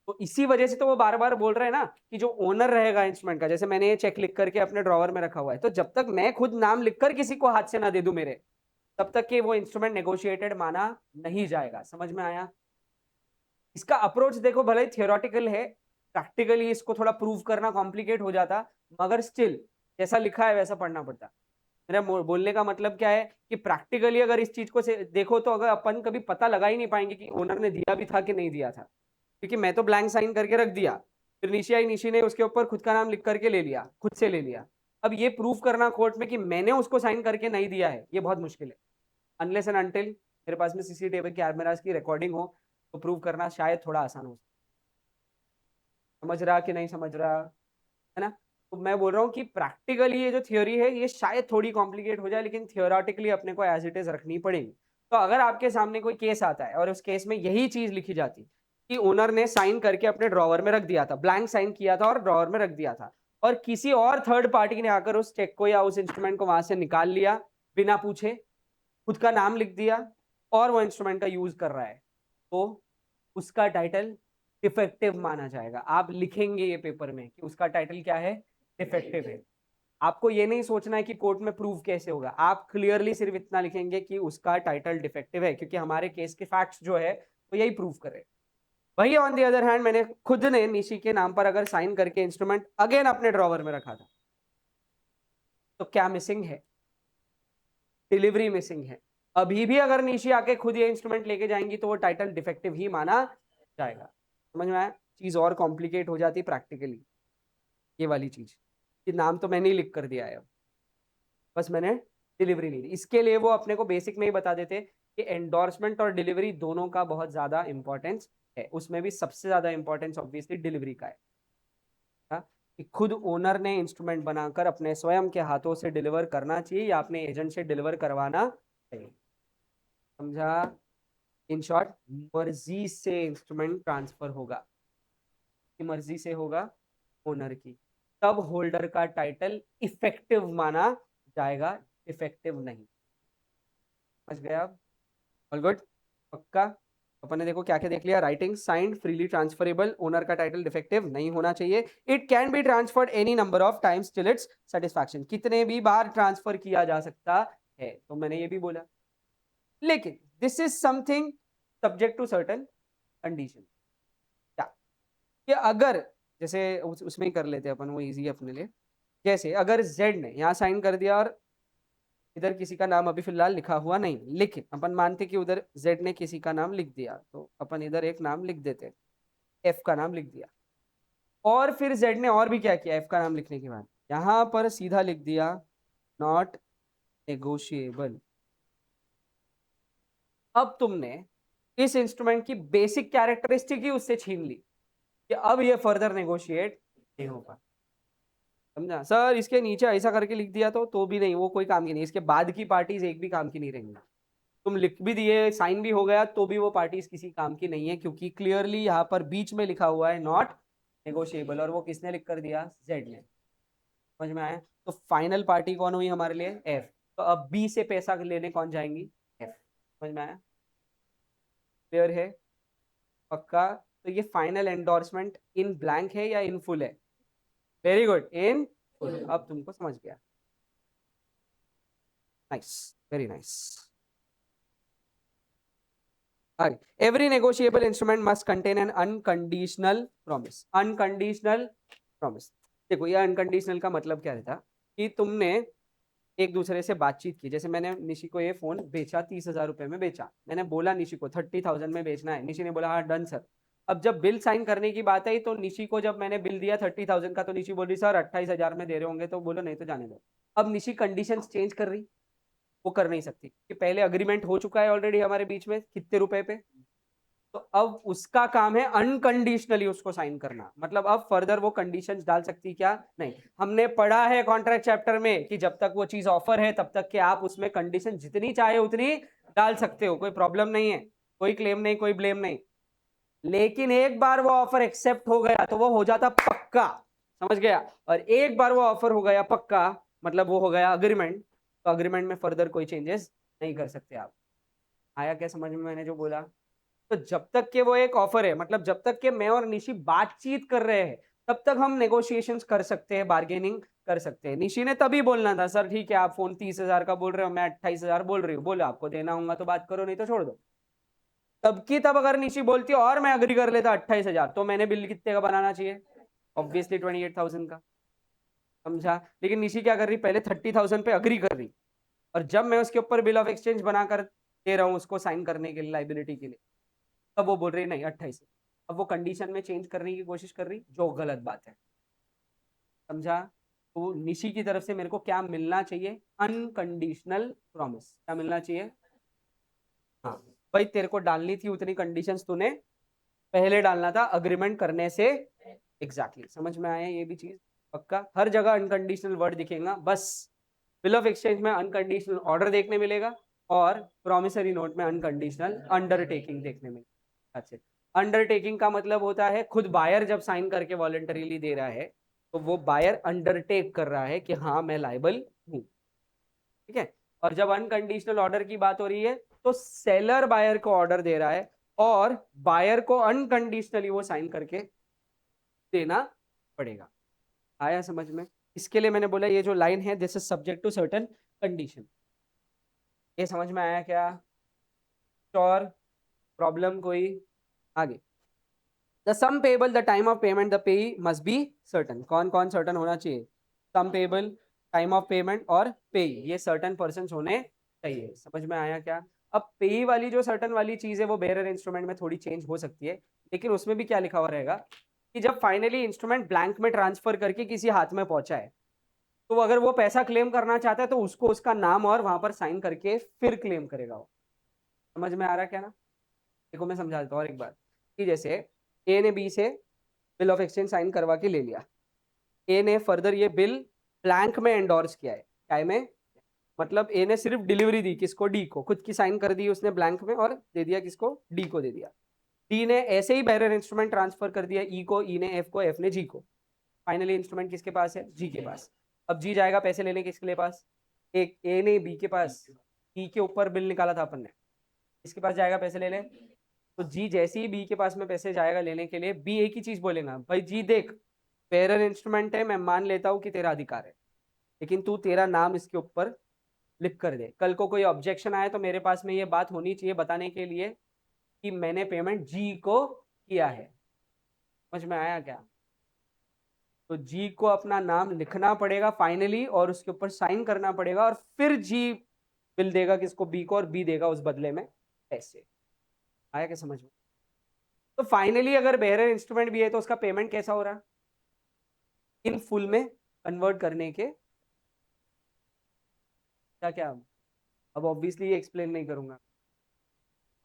तो इसी वजह से तो वो बार बार बोल रहे हैं ना कि जो ओनर रहेगा इंस्ट्रूमेंट का, जैसे मैंने ये चेक लिख करके अपने ड्रॉवर में रखा हुआ है, तो जब तक मैं खुद नाम लिखकर किसी को हाथ से ना दे दूं मेरे, तब तक कि वो इंस्ट्रूमेंट नेगोशिएटेड माना नहीं जाएगा. समझ में आया? इसका अप्रोच देखो भले ही थियोरेटिकल है, प्रैक्टिकली इसको थोड़ा प्रूव करना कॉम्प्लिकेट हो जाता, मगर स्टिल जैसा लिखा है वैसा पढ़ना पड़ता. मेरा बोलने का मतलब क्या है कि प्रैक्टिकली अगर इस चीज को देखो तो अगर अपन कभी पता लगा ही नहीं पाएंगे कि ओनर ने दिया भी था कि नहीं दिया था, क्योंकि मैं तो ब्लैंक साइन करके रख दिया, फिर निशी ने उसके ऊपर खुद का नाम लिख करके ले लिया, खुद से ले लिया. अब ये प्रूव करना कोर्ट में कि मैंने उसको साइन करके नहीं दिया है, ये बहुत मुश्किल है. अनलेस एंड अनटिल मेरे पास में सीसीटीवी कैमरास की रिकॉर्डिंग हो तो प्रूव करना शायद थोड़ा आसान हो. समझ रहा कि नहीं समझ रहा है ना? तो मैं बोल रहा हूँ कि प्रैक्टिकली ये जो थ्योरी है ये शायद थोड़ी कॉम्प्लिकेट हो जाए, लेकिन थियोरेटिकली अपने को एज इट इज रखनी पड़ेगी. तो अगर आपके सामने कोई केस आता है और उस केस में यही चीज लिखी जाती कि ओनर ने साइन करके अपने ड्रॉवर में रख दिया था, ब्लैंक साइन किया था और ड्रॉवर में रख दिया था, और किसी और थर्ड पार्टी ने आकर उस चेक को या उस इंस्ट्रूमेंट को वहां से निकाल लिया बिना पूछे, खुद का नाम लिख दिया और वो इंस्ट्रूमेंट का यूज कर रहा है, तो उसका टाइटल डिफेक्टिव माना जाएगा. आप लिखेंगे ये पेपर में कि उसका टाइटल क्या है? डिफेक्टिव है. आपको ये नहीं सोचना है कि कोर्ट में प्रूव कैसे होगा, आप क्लियरली सिर्फ इतना लिखेंगे कि उसका टाइटल डिफेक्टिव है, क्योंकि हमारे केस के फैक्ट्स जो है वो यही प्रूव करे. वही ऑन दी अदर हैंड मैंने खुद ने निशी के नाम पर अगर साइन करके इंस्ट्रूमेंट अगेन अपने ड्रॉवर में रखा था, तो क्या मिसिंग है? डिलीवरी मिसिंग है. अभी भी अगर निशी आके खुद ये इंस्ट्रूमेंट लेके जाएंगी तो वो टाइटल डिफेक्टिव ही माना जाएगा. समझ में आया? चीज और कॉम्प्लिकेट हो जाती प्रैक्टिकली. ये वाली चीज कि नाम तो मैंने ही लिख कर दिया है, बस मैंने डिलीवरी नहीं दी. इसके लिए वो अपने को बेसिक में ही बता देते कि एंडोर्समेंट और डिलीवरी दोनों का बहुत ज्यादा इंपॉर्टेंस है. उसमें भी सबसे ज्यादा इंपॉर्टेंस ऑब्वियसली डिलीवरी का है. कि खुद ओनर ने इंस्ट्रूमेंट बनाकर अपने स्वयं के हाथों से डिलीवर करना चाहिए या अपने एजेंट से डिलीवर करवाना चाहिए. समझा? इन शॉर्ट मर्जी से इंस्ट्रूमेंट ट्रांसफर होगा, कि मर्जी से होगा ओनर की, तब होल्डर का टाइटल इफेक्टिव माना जाएगा, इफेक्टिव नहीं। समझ गए आप? ऑल गुड, पक्का? अपन ने देखो क्या क्या देख लिया, writing signed freely transferable, owner का टाइटल डिफेक्टिव नहीं होना चाहिए, it can be transferred any number of times till it's satisfaction, कितने भी बार ट्रांसफर किया जा सकता है, तो मैंने ये भी बोला। लेकिन this is something subject to certain condition, क्या कि अगर जैसे उसमें ही कर लेते हैं अपन, वो इजी है अपने लिए। जैसे अगर जेड ने यहाँ साइन कर दिया और इधर किसी का नाम अभी फिलहाल लिखा हुआ नहीं, लेकिन अपन मानते कि उधर जेड ने किसी का नाम लिख दिया, तो अपन इधर एक नाम लिख देते, एफ का नाम लिख दिया। और फिर जेड ने और भी क्या किया, एफ का नाम लिखने के बाद यहां पर सीधा लिख दिया नॉट नेगोशिएबल। अब तुमने इस इंस्ट्रूमेंट की बेसिक कैरेक्टरिस्टिक ही उससे छीन ली कि अब ये फर्दर नेगोशिएट नहीं होगा। समझा सर? इसके नीचे ऐसा करके लिख दिया तो भी नहीं, वो कोई काम की नहीं, इसके बाद की पार्टीज एक भी काम की नहीं रहेंगी। तुम लिख भी दिए, साइन भी हो गया, तो भी वो पार्टीज किसी काम की नहीं है, क्योंकि क्लियरली यहाँ पर बीच में लिखा हुआ है नॉट नेगोशिएबल, और वो किसने लिख कर दिया? जेड ने। समझ में आया? तो फाइनल पार्टी कौन हुई हमारे लिए? एफ। तो अब बी से पैसा लेने कौन जाएंगी? एफ। समझ में आया? क्लियर है? पक्का? तो ये फाइनल एंडोर्समेंट इन ब्लैंक है या इन फुल है? Very good, in full. अब तुमको समझ गया, nice, very nice. Every negotiable instrument must contain an unconditional promise. Unconditional promise. देखो ये अनकंडीशनल का मतलब क्या रहता कि तुमने एक दूसरे से बातचीत की, जैसे मैंने निशी को ये फोन बेचा, 30,000 रुपए में बेचा, मैंने बोला निशी को 30,000 में बेचना है, निशी ने बोला हाँ डन सर। अब जब बिल साइन करने की बात आई तो निशी को जब मैंने बिल दिया 30,000 का, तो निशी बोल रही सर 28,000 में दे रहे होंगे, तो बोलो नहीं तो जाने दो। अब निशी कंडीशंस चेंज कर रही, वो कर नहीं सकती कि पहले अग्रीमेंट हो चुका है ऑलरेडी हमारे बीच में कितने रुपए पे, तो अब उसका काम है अनकंडीशनली उसको साइन करना। मतलब अब फर्दर वो कंडीशंस डाल सकती क्या? नहीं। हमने पढ़ा है कॉन्ट्रैक्ट चैप्टर में कि जब तक वो चीज ऑफर है तब तक के आप उसमें कंडीशन जितनी चाहे उतनी डाल सकते हो, कोई प्रॉब्लम नहीं है, कोई क्लेम नहीं, कोई ब्लेम नहीं। लेकिन एक बार वो ऑफर एक्सेप्ट हो गया तो वो हो जाता पक्का। समझ गया? और एक बार वो ऑफर हो गया पक्का, मतलब वो हो गया अग्रीमेंट, तो अग्रीमेंट में फर्दर कोई चेंजेस नहीं कर सकते आप। आया क्या समझ में मैंने जो बोला? तो जब तक के वो एक ऑफर है, मतलब जब तक के मैं और निशी बातचीत कर रहे हैं, तब तक हम नेगोशिएशंस कर सकते हैं, बार्गेनिंग कर सकते हैं। निशी ने तभी बोलना था सर ठीक है आप फोन 30,000 का बोल रहे हो, मैं 28,000 बोल रही हूँ, बोलो आपको देना होगा तो बात करो, नहीं तो छोड़ दो। तब की तब अगर निशी बोलती और मैं अग्री कर लेता 28,000, तो मैंने बिल कितने का बनाना चाहिए? ऑब्वियसली 28,000 का। समझा? लेकिन निशी क्या कर रही, पहले 30,000 पे अग्री कर रही, और जब मैं उसके ऊपर बिल ऑफ एक्सचेंज बनाकर दे रहा हूँ उसको साइन करने के लिए, लाइबिलिटी के लिए, तब वो बोल रही नहीं 28। अब वो कंडीशन में चेंज करने की कोशिश कर रही, जो गलत बात है। समझा? तो निशी की तरफ से मेरे को क्या मिलना चाहिए? Unconditional promise. क्या मिलना चाहिए? हाँ भाई, तेरे को डालनी थी उतनी कंडीशंस, तूने पहले डालना था अग्रीमेंट करने से। एग्जैक्टली समझ में आया ये भी चीज? पक्का? हर जगह अनकंडीशनल वर्ड दिखेगा, बस बिल ऑफ एक्सचेंज में अनकंडीशनल ऑर्डर देखने मिलेगा, और प्रॉमिसरी नोट में अनकंडीशनल अंडरटेकिंग देखने मिलेगा। अच्छा, अंडरटेकिंग का मतलब होता है खुद बायर जब साइन करके वॉलंटरीली दे रहा है, तो वो बायर अंडरटेक कर रहा है कि हाँ मैं लायबल हूँ। ठीक है? और जब अनकंडीशनल ऑर्डर की बात हो रही है, तो सेलर बायर को ऑर्डर दे रहा है, और बायर को अनकंडीशनली वो साइन करके देना पड़ेगा। आया समझ में? इसके लिए मैंने बोला ये जो लाइन है this is subject to certain condition. ये समझ में आया क्या? और प्रॉब्लम कोई? आगे, the sum payable the time of payment the payee must be certain. कौन कौन सर्टन होना चाहिए? Sum payable, time of payment और पेई, ये सर्टन पर्सन होने चाहिए। समझ में आया क्या? अब पेई वाली जो सर्टन वाली चीज है वो बेरर इंस्ट्रूमेंट में थोड़ी चेंज हो सकती है, लेकिन उसमें भी क्या लिखा हुआ रहेगा कि जब फाइनली इंस्ट्रूमेंट ब्लैंक में ट्रांसफर करके किसी हाथ में पहुंचा है, तो अगर वो पैसा क्लेम करना चाहता है तो उसको उसका नाम और वहां पर साइन करके फिर क्लेम करेगा वो। समझ में आ रहा है क्या ना? देखो मैं समझा देता हूँ और एक बार, कि जैसे ए ने बी से बिल ऑफ एक्सचेंज साइन करवा के ले लिया, ए ने फर्दर ये बिल ब्लैंक में एंडोर्स किया है, क्या में? मतलब ए ने सिर्फ डिलीवरी दी किसको, डी को, खुद की साइन कर दी उसने ब्लैंक में और दे दिया किसको, डी को दे दिया। डी ने ऐसे ही बैरियर इंस्ट्रूमेंट ट्रांसफर कर दिया ई को, ई ने एफ को, एफ ने जी को। फाइनली इंस्ट्रूमेंट किसके पास है, जी के पास। अब जी जाएगा पैसे लेने किसके पास, एक ए ने बी के पास, ई के ऊपर बिल निकाला था अपन ने, इसके पास जाएगा पैसे लेने। तो जी जैसे ही बी के पास में पैसे जाएगा लेने के लिए, बी एक ही चीज बोलेगा, भाई जी देख बेरर इंस्ट्रूमेंट है, मैं मान लेता हूं कि तेरा अधिकार है, लेकिन तू तेरा नाम इसके ऊपर लिख कर दे। कल को कोई ऑब्जेक्शन आए तो मेरे पास में ये बात होनी चाहिए बताने के लिए कि मैंने पेमेंट जी को किया है। समझ में आया क्या? तो जी को अपना नाम लिखना पड़ेगा फाइनली और उसके ऊपर साइन करना पड़ेगा, और फिर जी बिल देगा किसको, बी को, और बी देगा उस बदले में पैसे। आया क्या समझ में? तो फाइनली अगर बेयरर इंस्ट्रूमेंट भी है तो उसका पेमेंट कैसा हो रहा है, इन फुल में कन्वर्ट करने के क्या क्या। अब ऑब्वियसली ये एक्सप्लेन नहीं करूंगा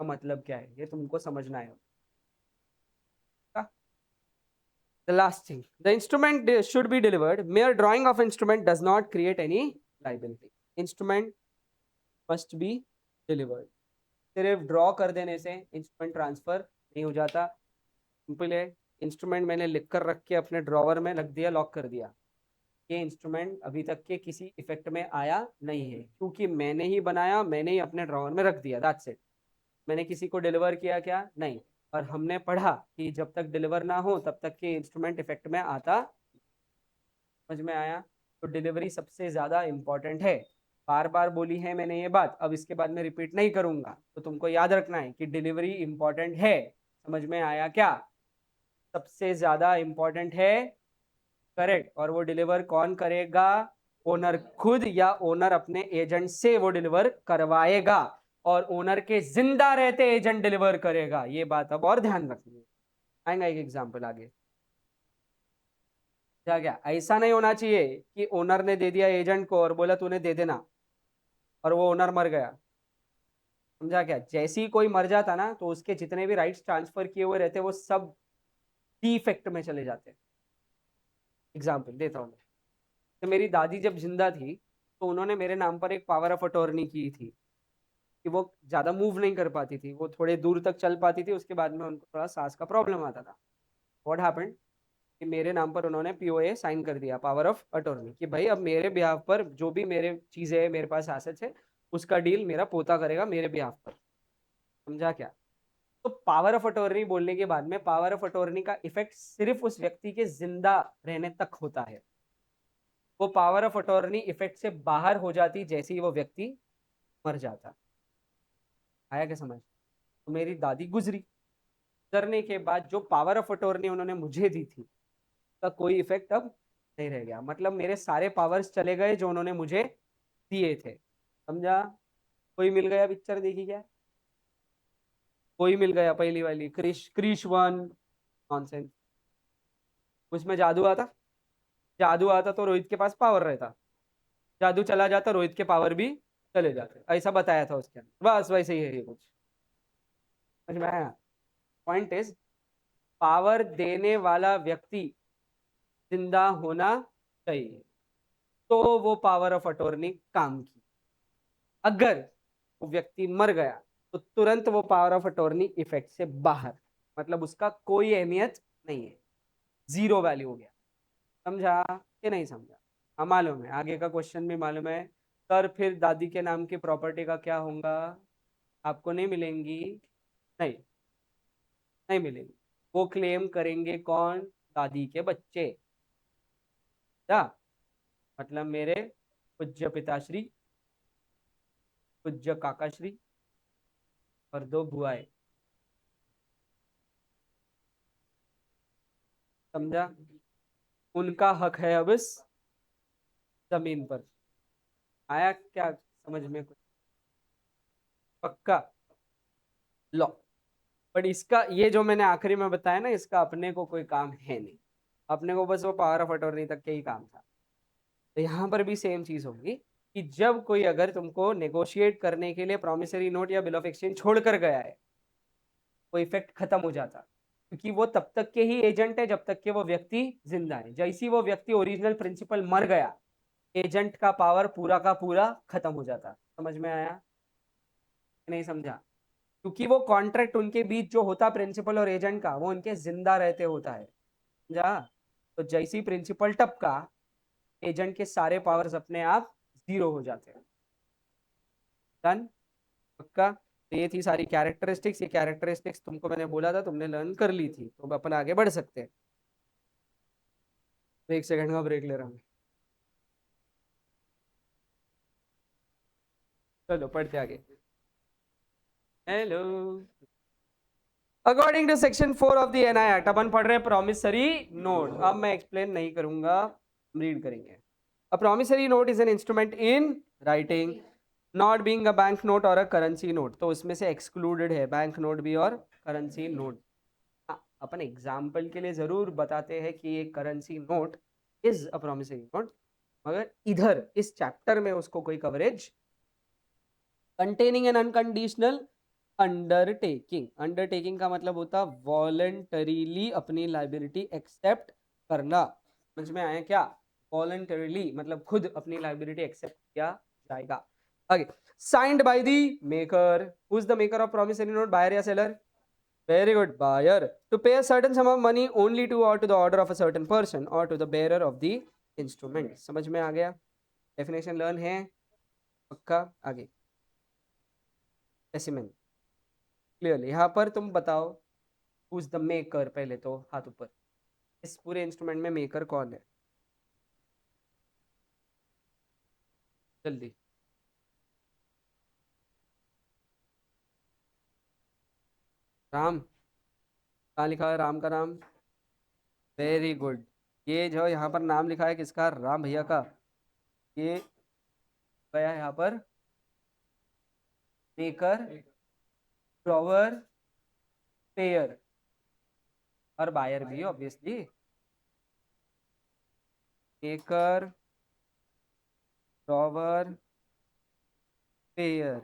का मतलब क्या है, ये तुमको समझना है। The last thing, the instrument should be delivered. Mere drawing of instrument does not create any liability. Instrument must be delivered. सिर्फ ड्रॉ कर देने से इंस्ट्रूमेंट ट्रांसफर नहीं हो जाता। सिंपल है, इंस्ट्रूमेंट मैंने लिख कर रख के अपने ड्रॉवर में रख दिया, लॉक कर दिया, ये इंस्ट्रूमेंट अभी तक के किसी इफेक्ट में आया नहीं है, क्योंकि मैंने ही बनाया, मैंने ही अपने ड्रॉवर में रख दिया, दैट्स इट। मैंने किसी को डिलीवर किया क्या, नहीं। और हमने पढ़ा कि जब तक डिलीवर ना हो तब तक के इंस्ट्रूमेंट इफेक्ट में आता। समझ में आया? तो डिलीवरी सबसे ज्यादा इंपॉर्टेंट है। बार बार बोली है मैंने ये बात, अब इसके बाद में रिपीट नहीं करूंगा, तो तुमको याद रखना है कि डिलीवरी इंपॉर्टेंट है। समझ में आया क्या? सबसे ज्यादा इंपॉर्टेंट है, करेक्ट। और वो डिलीवर कौन करेगा, ओनर खुद, या ओनर अपने एजेंट से वो डिलीवर करवाएगा, और ओनर के जिंदा रहते एजेंट डिलीवर करेगा। ये बात अब और ध्यान रखनी है, आएगा एक एग्जांपल आगे। क्या क्या ऐसा नहीं होना चाहिए कि ओनर ने दे दिया एजेंट को और बोला तूने दे देना, और वो ओनर मर गया। समझा क्या? जैसे ही कोई मर जाता ना तो उसके जितने भी राइट्स ट्रांसफर किए हुए रहते वो सब डिफेक्ट में चले जाते हैं। एग्जाम्पल देता हूँ। तो मेरी दादी जब जिंदा थी तो उन्होंने मेरे नाम पर एक पावर ऑफ अटॉर्नी की थी कि वो ज़्यादा मूव नहीं कर पाती थी, वो थोड़े दूर तक चल पाती थी, उसके बाद में उनको थोड़ा सांस का प्रॉब्लम आता था। व्हाट हैपेंड कि मेरे नाम पर उन्होंने पीओए साइन कर दिया, पावर ऑफ अटॉर्नी, कि भाई अब मेरे बिहाफ पर जो भी मेरे चीज़ें है, मेरे पास एसेट्स है, उसका डील मेरा पोता करेगा मेरे बिहाफ पर। समझा क्या? तो पावर ऑफ अटॉर्नी बोलने के बाद में पावर ऑफ अटॉर्नी का इफेक्ट सिर्फ उस व्यक्ति के जिंदा रहने तक होता है। वो पावर ऑफ अटॉर्नी इफेक्ट से बाहर हो जाती जैसे ही वो व्यक्ति मर जाता। आया क्या समझ? तो मेरी दादी गुजरी, गुजरने के बाद जो पावर ऑफ अटॉर्नी उन्होंने मुझे दी थी उसका कोई इफेक्ट अब नहीं रह गया। मतलब मेरे सारे पावर्स चले गए जो उन्होंने मुझे दिए थे। समझा? कोई मिल गया पिक्चर देखी क्या? कोई मिल गया, पहली वाली क्रिश क्रिश वन, नॉनसेंस। उसमें जादू आता, जादू आता तो रोहित के पास पावर रहता, जादू चला जाता रोहित के पावर भी चले जाते, ऐसा बताया था उसके अंदर। बस वैसे ही है ये कुछ। समझ में आया? पॉइंट इज, पावर देने वाला व्यक्ति जिंदा होना चाहिए तो वो पावर ऑफ अटॉर्नी काम की। अगर वो व्यक्ति मर गया तो तुरंत वो पावर ऑफ अटॉर्नी इफेक्ट से बाहर, मतलब उसका कोई अहमियत नहीं है, जीरो वैल्यू हो गया। समझा कि नहीं समझा? हाँ मालूम है, आगे का क्वेश्चन भी मालूम है। सर फिर दादी के नाम की प्रॉपर्टी का क्या होगा? आपको नहीं मिलेंगी, नहीं, नहीं मिलेंगी। वो क्लेम करेंगे कौन? दादी के बच्चे। क्या मतलब? मेरे पूज्य पिताश्री, पूज्य काकाश्री, और दो बुआएं। समझा? उनका हक है अब इस जमीन पर। आया क्या समझ में कुछ? पक्का? लो, बट इसका ये जो मैंने आखिरी में बताया ना, इसका अपने को कोई काम है नहीं, अपने को बस वो पावर ऑफ अटॉर्नी तक के ही काम था। तो यहाँ पर भी सेम चीज होगी कि जब कोई अगर तुमको नेगोशिएट करने के लिए प्रॉमिसरी नोट या बिल ऑफ एक्सचेंज छोड़ कर गया है, वो इफेक्ट खत्म हो जाता, क्योंकि वो तब तक के ही एजेंट है जब तक के वो व्यक्ति जिंदा है। जैसी वो व्यक्ति ओरिजिनल प्रिंसिपल मर गया, एजेंट का पावर पूरा का पूरा खत्म हो जाता। समझ में आया? नहीं समझा? क्योंकि वो कॉन्ट्रैक्ट उनके बीच जो होता प्रिंसिपल और एजेंट का, वो उनके जिंदा रहते होता है। समझा? तो जैसी प्रिंसिपल टपका, एजेंट के सारे पावर्स अपने आप 0 हो जाते हैं। डन? पक्का? तो ये थी सारी कैरेक्टरिस्टिक्स। ये कैरेक्टरिस्टिक्स तुमको मैंने बोला था, तुमने लर्न कर ली थी, तो अब अपन आगे बढ़ सकते हैं। तो 1 सेकंड का ब्रेक ले रहा हूँ। चलो पढ़ते आगे। Hello. According to section 4 of the NI act, अपन पढ़ रहे हैं प्रॉमिसरी नोट। अब मैं एक्सप्लेन नहीं करूंगा, रीड करेंगे। अ promissory note is an instrument in writing, not being a bank note और अ करेंसी नोट। तो उसमें से एक्सक्लूडेड है बैंक नोट भी और करेंसी नोट। अपन एग्जाम्पल के लिए जरूर बताते हैं कि ये currency note is a promissory note, मगर इधर इस चैप्टर में उसको कोई coverage. Containing N unconditional undertaking. Undertaking का मतलब होता वॉलंटरीली अपनी लाइबिलिटी एक्सेप्ट करना। समझ में आया क्या? वॉलंटरीली मतलब खुद अपनी लाइबिलिटी एक्सेप्ट किया जाएगा। आगे, signed by the maker. Who is the maker of promissory note? Buyer या seller? Very good, buyer. To pay a certain sum of money only to और to the order of a certain person और to the bearer of the instrument. समझ में आ गया? Definition learn है? पक्का? आगे specimen clearly. यहाँ पर तुम बताओ हु इज द मेकर। पहले तो हाथ ऊपर। इस पूरे इंस्ट्रूमेंट में मेकर कौन है? जल्दी। राम। कहाँ लिखा है राम का नाम? Very good. ये जो यहाँ पर नाम लिखा है किसका? राम भैया का। ये गया यहाँ पर मेकर, ड्रॉवर, पेयर और बायर भी ऑब्वियसली। मेकर, ड्रॉवर, पेयर,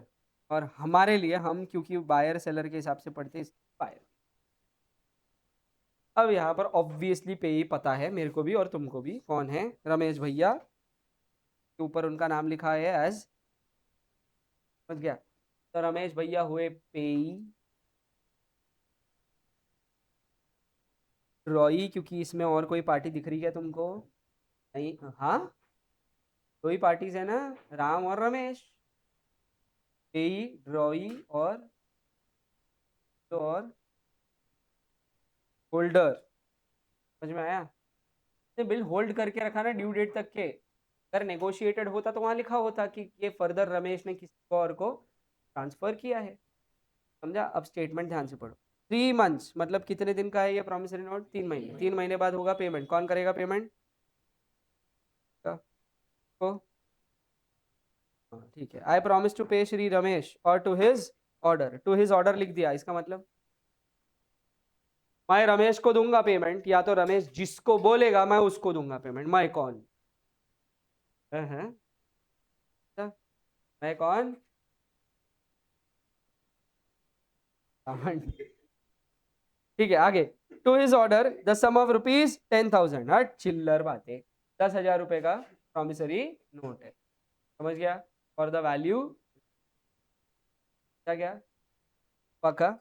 और हमारे लिए हम क्योंकि बायर सेलर के हिसाब से पढ़ते हैं, बायर। अब यहाँ पर ऑब्वियसली पे ही पता है मेरे को भी और तुमको भी, कौन है? रमेश भैया के ऊपर उनका नाम लिखा है एज। समझ गया? तो रमेश भैया हुए पेई। रॉई, क्योंकि इसमें और कोई पार्टी दिख रही है तुमको? नहीं? हाँ, दो ही पार्टीज है ना, राम और रमेश। पेई, रॉई और होल्डर। समझ में आया? बिल होल्ड करके रखा ना ड्यू डेट तक के। अगर नेगोशिएटेड होता तो वहां लिखा होता कि ये फर्दर रमेश ने किसी को और को ट्रांसफर किया है। समझा? अब स्टेटमेंट ध्यान से पढ़ो। 3 मंथ्स मतलब कितने दिन का है ये प्रॉमिसरी नोट? 3 महीने। 3 महीने बाद होगा पेमेंट। कौन करेगा पेमेंट? को ठीक है। आई प्रॉमिस टू पे Shri Ramesh or to his order. To his order लिख दिया, इसका मतलब मैं रमेश को दूंगा पेमेंट, या तो रमेश जिसको बोलेगा मैं उसको दूंगा पेमेंट। मैं कौन है? मैं कौन? ठीक है, आगे। To his order the sum of ₹10,000। हट चिल्लर बातें। 10,000 रुपए का प्रॉमिसरी नोट है। समझ गया? फॉर द वैल्यू क्या क्या? पक्का?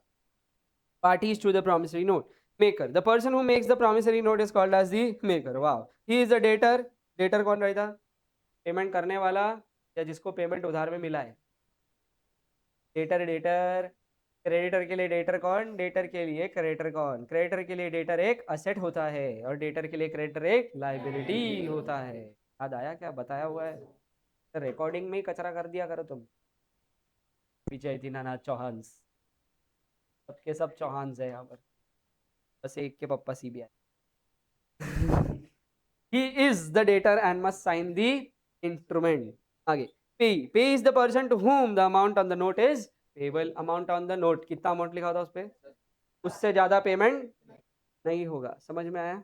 Parties to the promissory note. Maker. The person who makes the promissory note is called as the maker. Wow. He is the debtor. Debtor कौन रहता? पेमेंट करने वाला या जिसको पेमेंट उधार में मिला है। Debtor debtor. क्रेडिटर के लिए डेटर कौन? डेटर के लिए क्रेडिटर कौन? क्रेडिटर के लिए डेटर एक असेट होता है और डेटर के लिए क्रेडिटर एक लाइबिलिटी होता है। याद आया क्या बताया हुआ है? तो रिकॉर्डिंग में ही कचरा कर दिया करो तुम। विजय दीनानाथ चौहान, सबके सब चौहान है यहाँ पर, बस एक के पप्पा CBI. He is the debtor and must sign the instrument. आगे, pay. Pay is the person to whom the amount on the note is payable. Amount on the note, कितना अमाउंट लिखा था उस पे? उससे ज्यादा पेमेंट नहीं होगा। समझ में आया?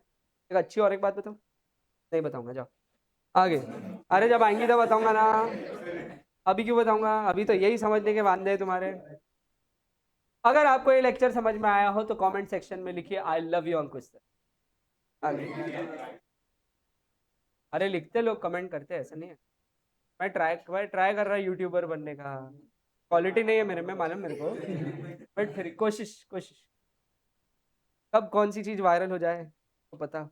एक अच्छी और एक बात बताऊं? नहीं बताऊंगा, जाओ आगे। अरे जब आएंगी तब बताऊंगा ना, अभी क्यों बताऊंगा? अभी तो यही समझने के वादे हैं तुम्हारे। अगर आपको ये लेक्चर समझ में आया हो तो कमेंट सेक्शन में लिखिए I love you Ankush sir. आगे अरे लिखते लोग, कमेंट करते हैं, ऐसा नहीं है। मैं ट्राई कर रहा यूट्यूबर बनने का। क्वालिटी नहीं है मेरे में, मालूम मेरे को। बट फिर कोशिश कोशिश। कब कौन सी चीज वायरल हो जाए तो पता।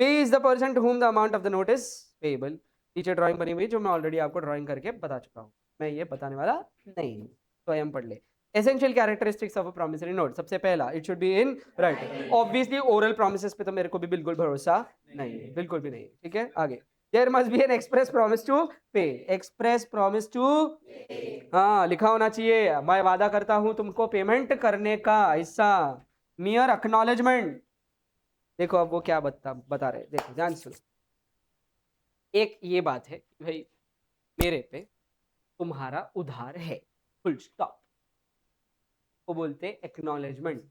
Payee is the person to whom the amount of the note is payable। नीचे ड्राइंग बनी हुई जो मैं ऑलरेडी आपको ड्राइंग करके बता चुका हूँ, मैं ये बताने वाला नहीं हूँ, स्वयं पढ़ ले। Essential characteristics of a promissory note, सबसे पहला it should be in writing. Obviously oral promises पे तो मेरे को भी बिल्कुल भरोसा नहीं है, बिल्कुल भी नहीं। ठीक है, आगे। There must be an express promise to pay, express promise to, हाँ लिखा होना चाहिए, मैं वादा करता हूँ तुमको पेमेंट करने का, ऐसा मियर एक्नॉलेजमेंट। देखो अब वो क्या बता रहे, देखो ध्यान सुनो। एक ये बात है कि भाई मेरे पे तुम्हारा उधार है, फुल स्टॉप, वो बोलते एक्नॉलेजमेंट।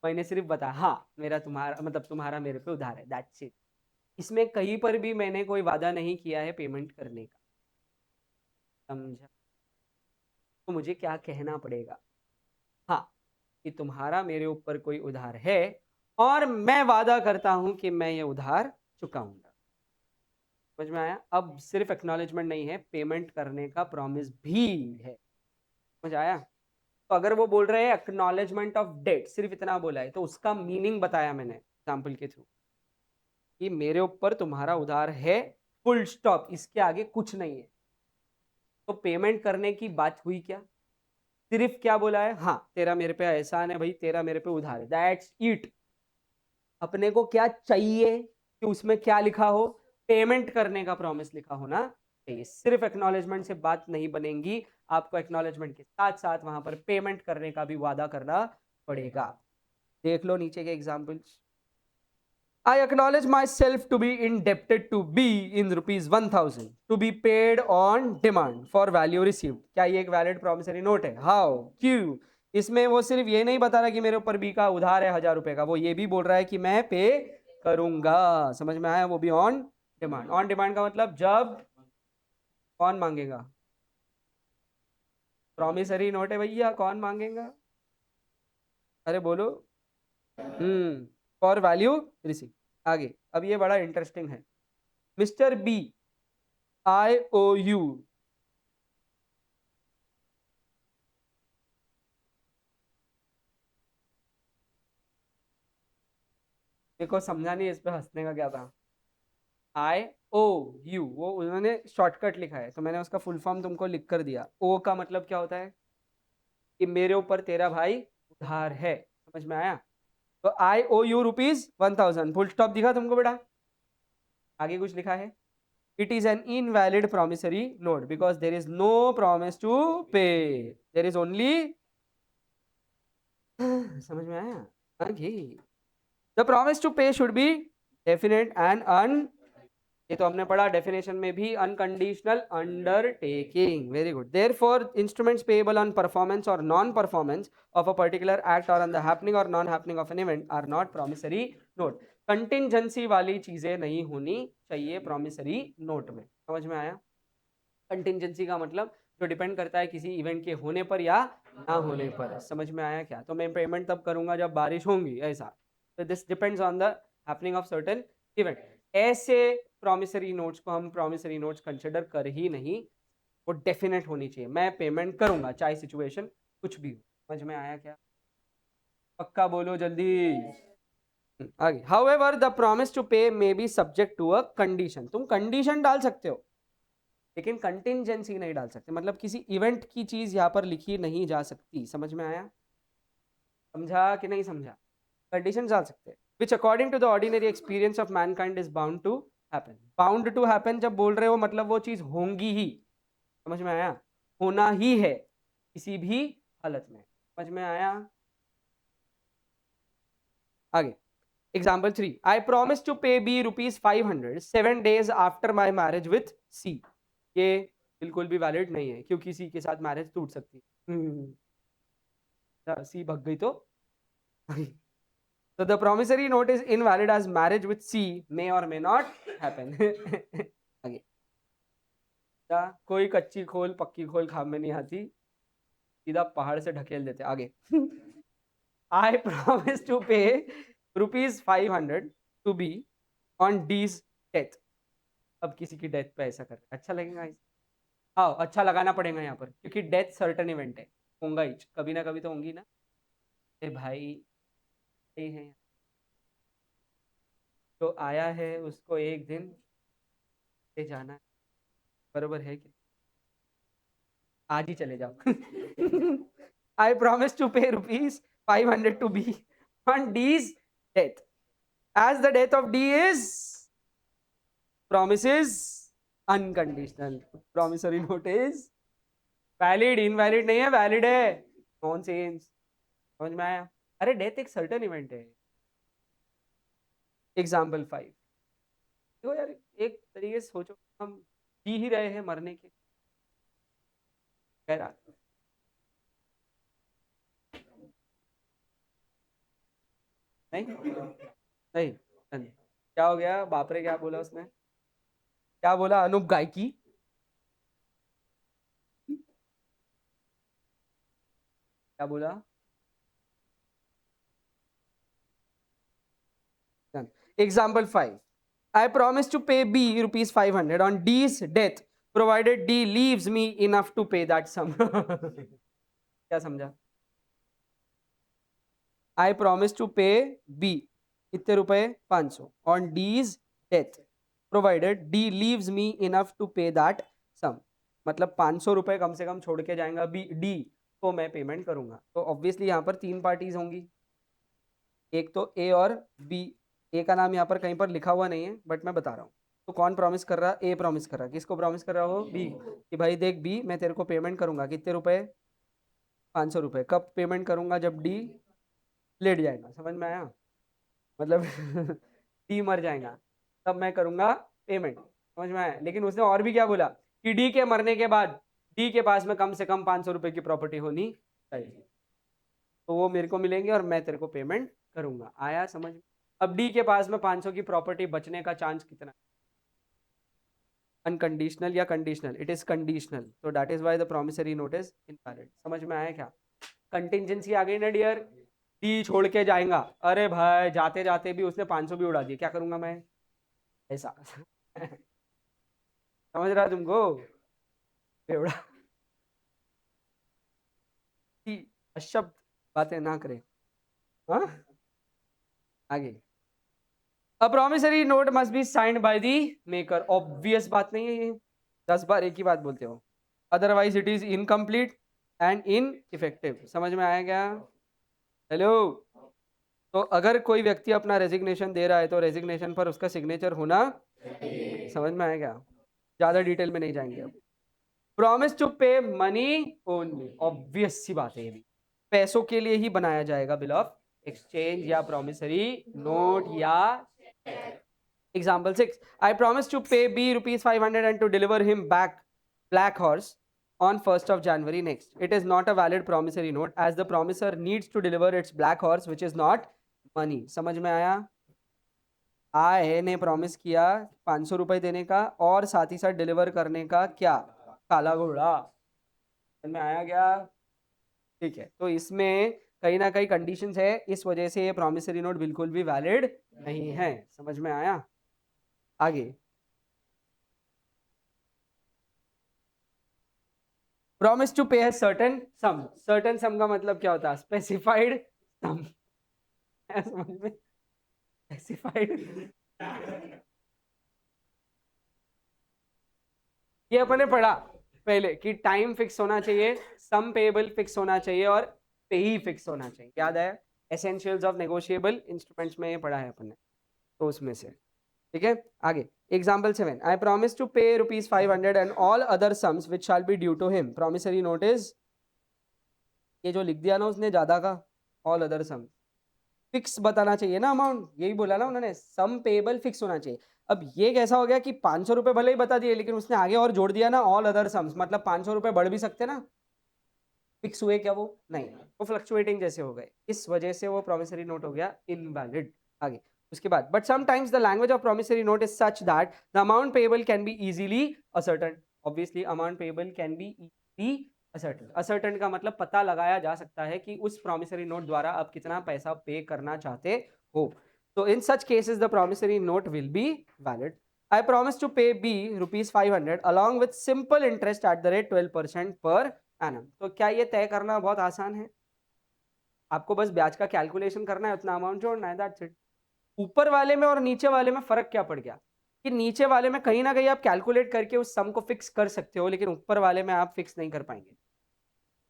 मैंने सिर्फ बताया हाँ मेरा तुम्हारा मतलब तुम्हारा मेरे पे उधार है, दैट्स इट। इसमें कहीं पर भी मैंने कोई वादा नहीं किया है पेमेंट करने का, समझा? तो मुझे क्या कहना पड़ेगा, हाँ कि तुम्हारा मेरे ऊपर कोई उधार है और मैं वादा करता हूं कि मैं ये उधार चुकाऊंगा। समझ में आया? अब सिर्फ एक्नॉलेजमेंट नहीं है, पेमेंट करने का प्रॉमिस भी है। समझ आया? तो अगर वो बोल रहे हैं एक्नॉलेजमेंट ऑफ डेट, सिर्फ इतना बोला है, तो उसका मीनिंग बताया मैंने एग्जाम्पल के थ्रू कि मेरे ऊपर तुम्हारा उधार है, फुल स्टॉप, इसके आगे कुछ नहीं है। तो पेमेंट करने की बात हुई क्या? सिर्फ क्या बोला है, हाँ तेरा मेरे पे एहसान है भाई, तेरा मेरे पे उधार है, दैट्स इट। अपने को क्या चाहिए कि उसमें क्या लिखा हो, पेमेंट करने का प्रॉमिस लिखा होना चाहिए। सिर्फ एक्नॉलेजमेंट से बात नहीं बनेगी, आपको एक्नॉलेजमेंट के साथ साथ वहां पर पेमेंट करने का भी वादा करना पड़ेगा। देख लो नीचे के examples. I acknowledge myself to be indebted to B in rupees 1000 to be paid on demand for value received। क्या ये एक वैलिड प्रॉमिसरी नोट है? हाउ, क्यों? इसमें वो सिर्फ ये नहीं बता रहा कि मेरे ऊपर बी का उधार है 1000 रुपए का, वो ये भी बोल रहा है कि मैं पे करूंगा। समझ में आया? वो भी ऑन डिमांड। ऑन डिमांड का मतलब जब कौन मांगेगा? प्रॉमिसरी नोट है भैया, कौन मांगेगा? अरे बोलो। For value receive. आगे अब ये बड़ा इंटरेस्टिंग है। मिस्टर बी IOU, देखो समझा नहीं, इस पे हंसने का क्या था? IOU, वो उन्होंने शॉर्टकट लिखा है तो मैंने उसका फुल फॉर्म तुमको लिख कर दिया। ओ का मतलब क्या होता है कि मेरे ऊपर तेरा भाई उधार है। समझ में आया? तो IOU ₹1000, फुल स्टॉप दिखा तुमको बेटा? आगे कुछ लिखा है? It is an invalid promissory note because there is no promise to pay, there is only समझ में आया? आगे the promise to pay should be definite and अन, ये तो हमने पढ़ा डेफिनेशन में भी, unconditional undertaking. Very good. Therefore instruments payable on performance और non performance of a particular act और ऑन द हैपनिंग और non happening of an event are not promissory note. Contingency वाली चीजें नहीं होनी चाहिए प्रॉमिसरी नोट में। समझ में आया? कंटिंजेंसी का मतलब जो डिपेंड करता है किसी इवेंट के होने पर या ना होने पर। समझ में आया क्या? तो मैं पेमेंट तब करूंगा जब बारिश होंगी, ऐसा। तो this depends on the happening of certain event. ऐसे प्रॉमिसरी नोट्स को हम प्रॉमिसरी नोट्स कंसिडर कर ही नहीं, वो डेफिनेट होनी चाहिए, मैं पेमेंट करूंगा चाहे सिचुएशन कुछ भी हो। समझ में आया क्या? पक्का बोलो जल्दी। आगे, however the promise to pay may be subject to a condition. तुम कंडीशन डाल सकते हो लेकिन कंटिंजेंसी नहीं डाल सकते, मतलब किसी इवेंट की चीज यहाँ पर लिखी नहीं जा सकती। समझ में आया? समझा कि नहीं समझा? कंडीशन डाल सकते हैं which according to the ordinary experience of mankind is bound to happen. Bound to happen जब बोल रहे हो मतलब वो चीज होंगी ही। समझ में आया? होना ही है किसी भी हालत में। समझ में आया? आगे example 3, I promise to pay B ₹500 7 days after my marriage with C. ये बिल्कुल भी वैलिड नहीं है क्योंकि सी के साथ मैरिज टूट सकती है। सी भग गई तो so the promissory note is invalid as marriage with C may or may not happen। आगे, कोई कच्ची खोल पक्की खोल खाम में नहीं आती, सीधा पहाड़ से ढकेल देते। आगे I promise to pay ₹500 to B on D's death. अब किसी की डेथ पे ऐसा कर, अच्छा लगेगा? हाँ, अच्छा लगाना पड़ेगा यहाँ पर, क्योंकि डेथ सर्टन इवेंट है, होगा ही, कभी ना कभी तो होंगी ना। ए भाई, ये है तो आया है, उसको एक दिन से जाना है, बरोबर है कि? आज ही चले जाओ। I promise to pay ₹500 to B on D's death, as the death of D is promises unconditional, promissory note is valid, invalid नहीं है, वैलिड है। नॉनसेंस, समझ में आया? अरे डेथ एक सर्टेन इवेंट है। एग्जाम्पल 5, देखो यार, एक तरीके से सोचो, हम जी ही रहे हैं मरने के, कह रहा नहीं नहीं नहीं। क्या हो गया? बाप रे, क्या बोला उसने? क्या बोला? अनूप गायकी? क्या बोला? Example 5, I promise to pay B ₹500 on D's death, provided D leaves me enough to pay that sum. क्या समझा? I promise to pay B कितने रुपए? 500 on D's death, provided D leaves me enough to pay that sum. मतलब 500 रुपए कम से कम छोड़ के जाएगा बी, डी, तो मैं पेमेंट करूंगा। तो ऑब्वियसली यहाँ पर तीन पार्टीज होंगी, एक तो ए और बी। ए का नाम यहाँ पर कहीं पर लिखा हुआ नहीं है, बट मैं बता रहा हूँ। तो कौन प्रॉमिस कर रहा? ए प्रॉमिस कर रहा। किसको प्रॉमिस कर रहा हो? बी, कि भाई देख बी, मैं तेरे को पेमेंट करूंगा कितने रुपए? 500 रुपए। कब पेमेंट करूंगा? जब डी लेट जाएगा। समझ में आया? मतलब डी मर जाएगा तब मैं करूंगा पेमेंट। समझ में आया? लेकिन उसने और भी क्या बोला कि डी के मरने के बाद डी के पास में कम से कम 500 रुपए की प्रॉपर्टी होनी चाहिए, तो वो मेरे को मिलेंगे और मैं तेरे को पेमेंट करूंगा। आया समझ? अब डी के पास में 500 की प्रॉपर्टी बचने का चांस कितना? अनकंडीशनल या कंडीशनल? इट इज कंडीशनल, तो that is why the promissory note is invalid. समझ में आया क्या? कंटिजेंसी आ गई ना डियर। डी छोड़ के जाएगा, अरे भाई जाते जाते भी उसने 500 भी उड़ा दिए, क्या करूंगा मैं? ऐसा। समझ रहा तुमको? बेवड़ा अशब्द बातें ना करे। हाँ, आगे। अ promissory note must be signed by the maker. Obvious बात नहीं है ये, 10 बार एक ही बात बोलते हो। Otherwise it is incomplete and in effective. समझ में आया क्या? हेलो। तो अगर कोई व्यक्ति अपना रेजिग्नेशन दे रहा है तो रेजिग्नेशन पर उसका सिग्नेचर होना, समझ में आया क्या? ज्यादा डिटेल में नहीं जाएंगे अब। Promise to pay money only, obvious सी बात है, ये भी पैसों के लिए ही बनाया जाएगा बिल ऑफ एक्सचेंज या प्रॉमिसरी नोट या। Example 6, I promise to pay B ₹500 and to deliver him back Black Horse on 1st of January next. It is not a valid promissory note as the promisor needs to deliver its Black Horse which is not money. समझ में आया? आए ने promise किया 500 रुपए देने का और साथ ही साथ डिलीवर करने का क्या? काला घोड़ा। समझ में आया क्या? ठीक है, तो इसमें कहीं ना कहीं कंडीशंस है, इस वजह से ये प्रॉमिसरी नोट बिल्कुल भी वैलिड नहीं है। समझ में आया? आगे। प्रॉमिस टू पे है सर्टेन सम। सर्टेन सम का मतलब क्या होता है? स्पेसिफाइड सम। समझ में? स्पेसिफाइड, ये अपन ने पढ़ा पहले कि टाइम फिक्स होना चाहिए, सम पेएबल फिक्स होना चाहिए और पेई फिक्स होना चाहिए। याद है? एसेंशियल्स ऑफ नेगोशिएबल इंस्ट्रूमेंट्स में ये पढ़ा है अपन ने, तो उसमें से। ठीक है, आगे। Example 7, I promise to pay ₹500 and all other sums which shall be due to him. Promissory note is, ये जो लिख दिया ना उसने ज्यादा का, ऑल अदर सम्स फिक्स बताना चाहिए ना अमाउंट, यही बोला ना उन्होंने, सम पेएबल फिक्स होना चाहिए। अब ये कैसा हो गया कि 500 रुपए भले ही बता दिए लेकिन उसने आगे और जोड़ दिया ना ऑल अदर सम्स, मतलब 500 रुपए बढ़ भी सकते ना, फिक्स हुए क्या? वो नहीं, वो फ्लक्चुएटिंग जैसे हो गए, इस वजह से वो प्रॉमिसरी नोट हो गया इनवैलिड। आगे उसके बाद, but sometimes the language of promissory note is such that the amount payable can be easily ascertain. Obviously amount payable can be easily ascertain. Ascertain का मतलब पता लगाया जा सकता है कि उस प्रॉमिसरी नोट द्वारा आप कितना पैसा पे करना चाहते हो। So in such cases, the promissory note will be valid. I promise to pay B rupees 500 along with simple interest at the rate 12% per annum. तो क्या ये तय करना बहुत आसान है? आपको बस ब्याज का कैलकुलेशन करना है, उतना अमाउंट जोड़ना है, दैट्स इट. ऊपर वाले में और नीचे वाले में फर्क क्या पड़ गया कि नीचे वाले में कहीं ना कहीं आप कैलकुलेट करके उस सम को फिक्स कर सकते हो, लेकिन ऊपर वाले में आप फिक्स नहीं कर पाएंगे.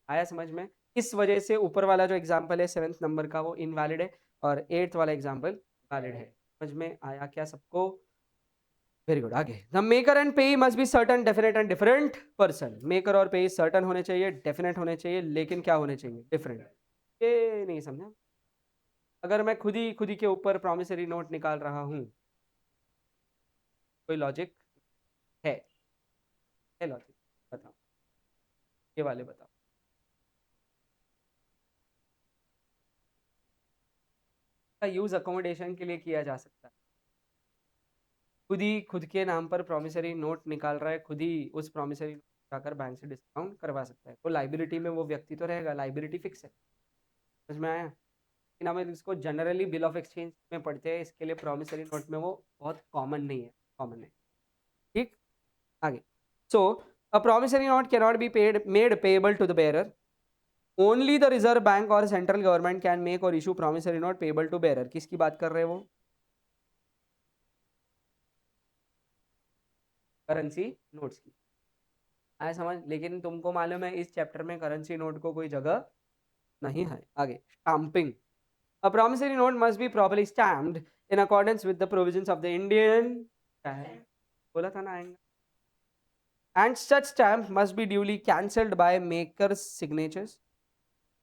आया समझ में? इस वजह से ऊपर वाला जो एग्जांपल है 7th नंबर का वो इनवैलिड है और 8th वाला एग्जांपल वैलिड है. समझ में आया क्या सबको? Very good. आगे, द मेकर एंड पे must be certain, definite and different person. Maker और पे सर्टन होने चाहिए, डेफिनेट होने चाहिए, लेकिन क्या होने चाहिए? डिफरेंट. ये नहीं समझा? अगर मैं खुद ही के ऊपर प्रॉमिसरी नोट निकाल रहा हूं, कोई लॉजिक है? लॉजिक बताओ, ये वाले बताओ. का यूज अकोमोडेशन के लिए किया जा सकता है. खुद के नाम पर प्रॉमिसरी नोट निकाल रहा है, खुद ही उस प्रॉमिसरी जाकर बैंक से डिस्काउंट करवा सकता है. तो लाइबिलिटी में वो व्यक्ति तो रहेगा, लाइबिलिटी फिक्स है. समझ में आया? लेकिन हम इसको जनरली बिल ऑफ एक्सचेंज में पढ़ते हैं, इसके लिए प्रॉमिसरी नोट में वो बहुत कॉमन नहीं है, कॉमन है. ठीक. आगे, so a promissory note can not be paid made payable to the bearer. Only the reserve bank और सेंट्रल गवर्नमेंट कैन मेक और issue promissory note payable to bearer. किसकी बात कर रहे हैं वो? करेंसी नोट्स की. आया समझ? लेकिन तुमको मालूम है इस चैप्टर में करेंसी नोट को कोई जगह नहीं है. आगे, stamping. A promissory note must be properly stamped in accordance with the provisions of the Indian, बोला था ना आएंगे. And such stamp must be duly cancelled by makers signatures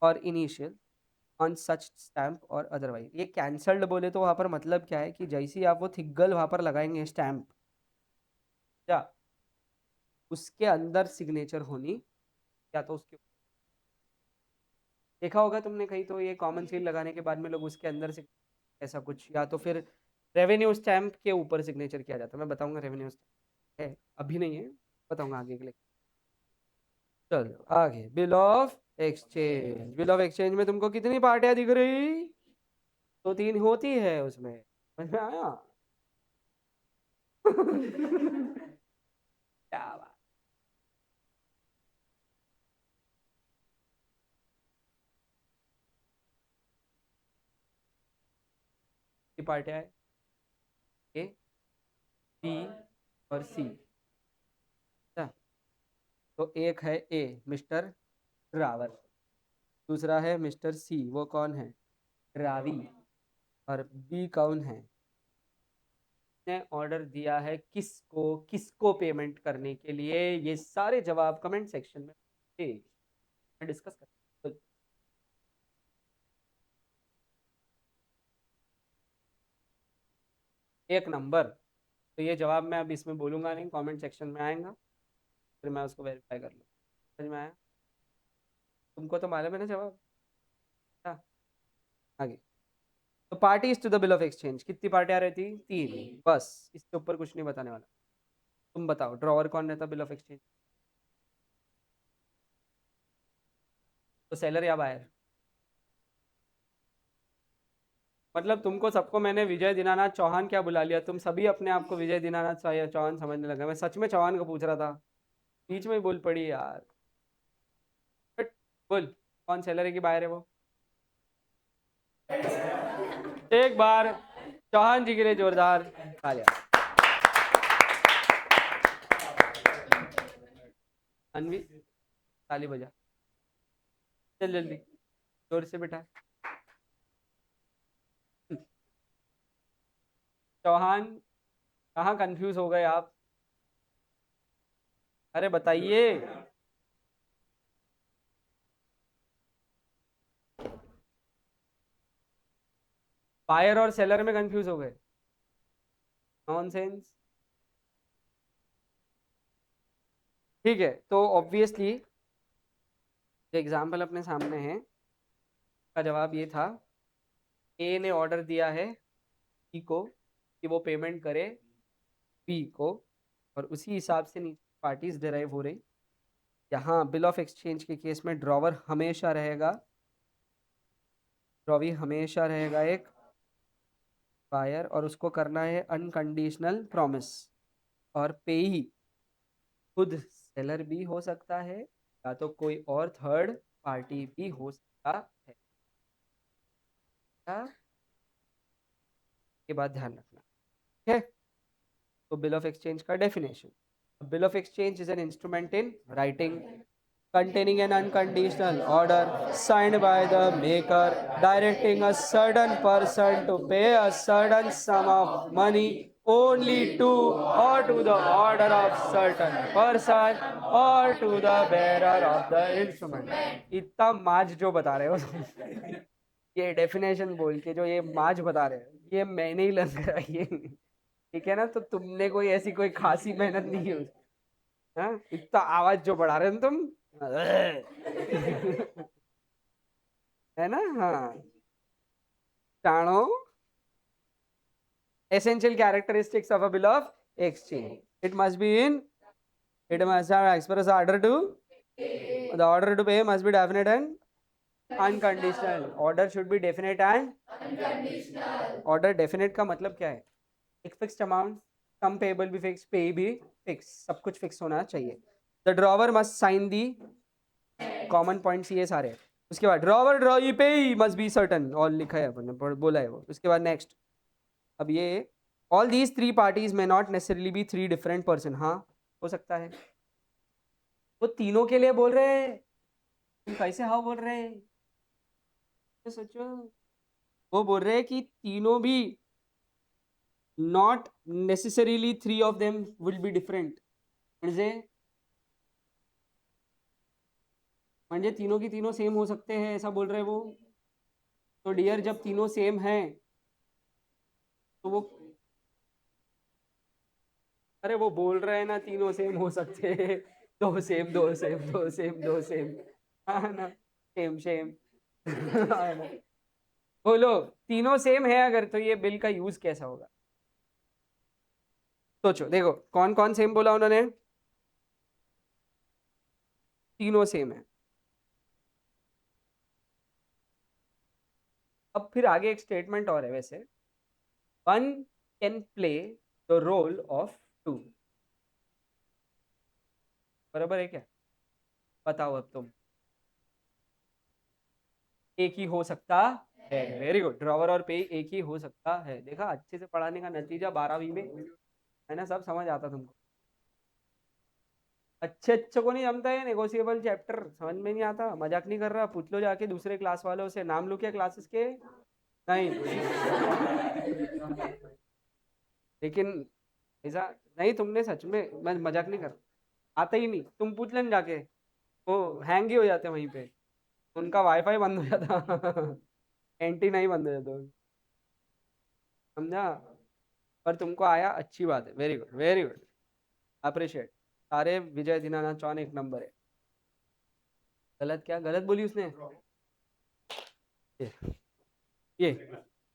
और इनिशियल ऑन सच स्टैम्प और अदरवाइज. ये cancelled बोले तो वहां पर मतलब क्या है कि जैसे ही आप वो थिग्गल वहां पर लगाएंगे स्टैम्प, क्या उसके अंदर सिग्नेचर होनी, या तो उसके, देखा होगा तुमने कहीं तो ये कॉमन सील लगाने के बाद में लोग उसके अंदर से ऐसा कुछ, या तो फिर रेवेन्यू स्टैम्प के ऊपर सिग्नेचर किया जाता है. मैं बताऊंगा रेवेन्यू स्टैम्प है, अभी नहीं है, बताऊंगा आगे के लिए. चलो आगे, bill of exchange. Bill of exchange में तुमको कितनी पार्टियां दिख रही? तो 3 होती है उसमें. समझ में आया? क्या बात. कितनी पार्टियां है? ए, बी और सी. तो एक है ए, मिस्टर रावत. दूसरा है मिस्टर सी, वो कौन है? रावी. और बी कौन है? ने ऑर्डर दिया है किसको, किसको पेमेंट करने के लिए? ये सारे जवाब कमेंट सेक्शन में डिस्कस कर. तो 1 नंबर. तो ये जवाब मैं अब इसमें बोलूंगा नहीं, कमेंट सेक्शन में आएगा, फिर मैं उसको वेरीफाई कर लूँ. समझ में आया? तुमको तो मालूम है ना जवाब. हाँ. आगे, तो parties to the bill of exchange, कितनी पार्टियां रहती? 3. बस, इसके ऊपर कुछ नहीं बताने वाला. तुम बताओ ड्रॉवर कौन रहता बिल ऑफ एक्सचेंज? तो सेलर या बायर? मतलब तुमको सबको मैंने विजय दीनानाथ चौहान क्या बुला लिया, तुम सभी अपने आप को विजय दीनानाथ चौहान समझने लगे. मैं सच में चौहान को पूछ रहा था, बीच में ही बोल पड़ी यार. बट बोल, कौन सेलर है कि बायर है वो? एक बार चौहान जी के लिए जोरदार तालियां. अनवी, ताली बजा. चल जल्दी, जोर से बेटा. चौहान, कहाँ कंफ्यूज हो गए आप? अरे बताइए. बायर और सेलर में कंफ्यूज हो गए? नॉनसेंस. ठीक है, तो ऑब्वियसली जो एग्जाम्पल अपने सामने है का जवाब ये था, ए ने ऑर्डर दिया है बी को कि वो पेमेंट करे बी को, और उसी हिसाब से नीचे पार्टीज डिराइव हो रही. यहाँ बिल ऑफ एक्सचेंज के केस में ड्रॉवर हमेशा रहेगा, ड्रॉवी हमेशा रहेगा एक बायर और उसको करना है अनकंडीशनल प्रॉमिस, और पेई खुद सेलर भी हो सकता है या तो कोई और थर्ड पार्टी भी हो सकता है। के बाद ध्यान रखना, ठीक है। तो बिल ऑफ एक्सचेंज का definition, bill of exchange is an instrument in writing containing an unconditional order signed by the maker directing a certain person to pay a certain sum of money only to or to the order of certain person or to the bearer of the instrument। इतना माज जो बता रहे हो तुम, ये definition बोल के जो ये माज बता रहे हो ये मैंने ही लर्न कराई है, ठीक है ना। तो तुमने कोई ऐसी कोई खासी मेहनत नहीं की उसकी, हाँ? इतना आवाज जो बढ़ा रहे हो तुम है ना। हाँ, जानो essential characteristics of a bill of exchange, it must be in, it must have express order to, the order to pay must be definite and unconditional, order should be definite and unconditional। order definite का मतलब क्या है, एक fixed amount, sum payable भी fix, payee भी fix, सब कुछ fix होना चाहिए। The drawer must sign the, common points ये सारे। उसके बाद ड्रॉवर ड्रॉई पे मस्ट बी सर्टन, और लिखा है अपन ने, बोला है वो। उसके बाद नेक्स्ट, अब ये ऑल दीज थ्री पार्टीज में not necessarily be three different person, हाँ हो सकता है। वो तीनों के लिए बोल रहे हैं, तुम कैसे हाँ बोल रहे हैं, तो सोचो। वो बोल रहे हैं कि तीनों भी not necessarily three of them will be different, म्हणजे तीनों की तीनों सेम हो सकते हैं, ऐसा बोल रहे हैं वो। तो डियर जब तीनों सेम हैं तो वो, अरे वो बोल रहे हैं ना तीनों सेम हो सकते हैं, दो सेम दो सेम दो सेम दो सेम, हाँ ना, सेम सेम बोलो तीनों सेम है अगर, तो ये बिल का यूज कैसा होगा। सोचो, देखो कौन कौन सेम बोला उन्होंने, तीनों सेम है। अब फिर आगे एक स्टेटमेंट और है वैसे, one can play the role of two, बराबर है क्या, बताओ अब तुम। एक ही हो सकता है, वेरी गुड, ड्रॉवर और पे एक ही हो सकता है। देखा, अच्छे से पढ़ाने का नतीजा 12वीं में है ना, सब समझ आता तुमको। अच्छे अच्छे को नहीं जमता है नेगोशिएबल चैप्टर, समझ में नहीं आता, मजाक नहीं कर रहा, पूछ लो जाके दूसरे क्लास वालों से, नाम लो क्या क्लासेस के, नहीं लेकिन ऐसा नहीं, तुमने सच में, मैं मजाक नहीं कर रहा, आता ही नहीं, तुम पूछ लेना जाके, वो हैंग ही हो जाते वहीं पे, उनका वाईफाई बंद हो जाता एंटीना ही बंद हो जाता, समझा। पर तुमको आया, अच्छी बात है, very good very good, appreciate. सारे विजय दीनानाथ चौहान एक नंबर है। गलत क्या गलत बोली उसने, ये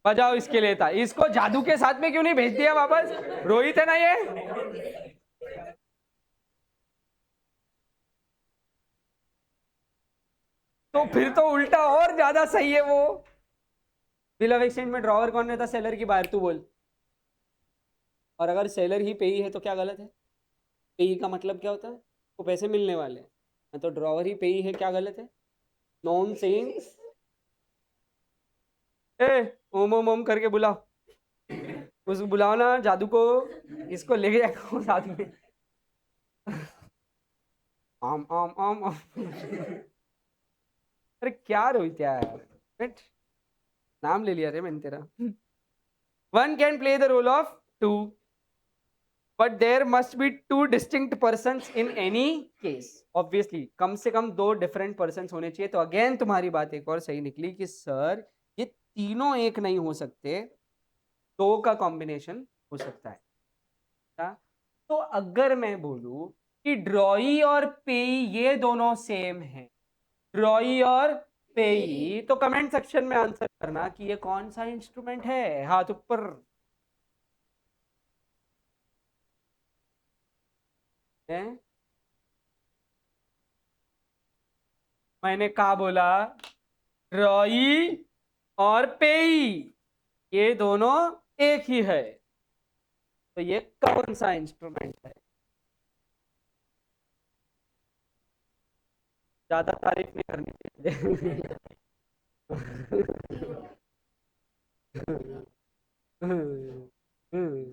बजाओ इसके लिए था, इसको जादू के साथ में क्यों नहीं भेज दिया वापस, रोहित है ना ये, तो फिर तो उल्टा और ज्यादा सही है वो। बिल ऑफ एक्सचेंज में ड्रॉवर कौन रहता, सेलर की बाहर, तू बोल। और अगर सेलर ही पेई है तो क्या गलत है, पेई का मतलब क्या होता है, वो पैसे मिलने वाले हैं, तो ड्रॉवर ही पेई है, क्या गलत है, नॉन सेइंग। ए ओम ओम ओम करके बुलाओ, उसको बुलाओ ना जादू को, इसको लेके जाओ साथ में, आम आम आम आम अरे क्या रोहित यार, बैठ, नाम ले लिया रे मैंने तेरा। One can play the role of two, but there must be two distinct persons in any case, obviously कम से कम दो डिफरेंट पर्सन्स होने चाहिए। तो अगेन तुम्हारी बात एक और सही निकली कि सर ये तीनों एक नहीं हो सकते, दो का कॉम्बिनेशन हो सकता है। तो अगर मैं बोलूं कि ड्रॉई और पेई ये दोनों सेम है, ड्रॉई और पेई, तो कमेंट सेक्शन में आंसर करना कि ये कौन सा इंस्ट्रूमेंट है, हाथ ऊपर है। मैंने कहा बोला, ड्रॉई और पेई ये दोनों एक ही है, तो ये कौन सा इंस्ट्रूमेंट है? ज्यादा तारीफ नहीं करनी चाहिए।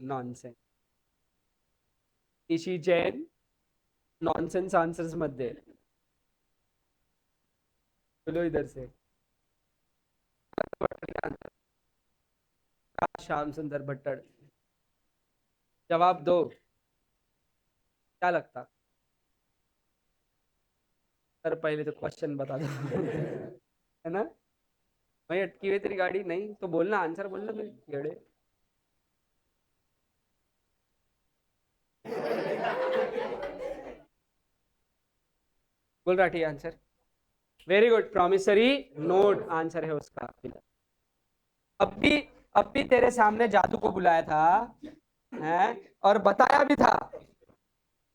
नॉनसेंस। ईशी जैन नॉनसेंस आंसर्स मत दे। चलो इधर से। श्याम सुंदर भट्टर, जवाब दो, क्या लगता? सर पहले तो क्वेश्चन बता दो। है ना? वही अटकी हुई तेरी गाड़ी, नहीं तो बोलना, आंसर बोलना फिर कीड़े। बोल रहा ठीक answer. Very good, promissory note answer है उसका। अब भी अब भी तेरे सामने जादू को बुलाया था, हैं, और बताया भी था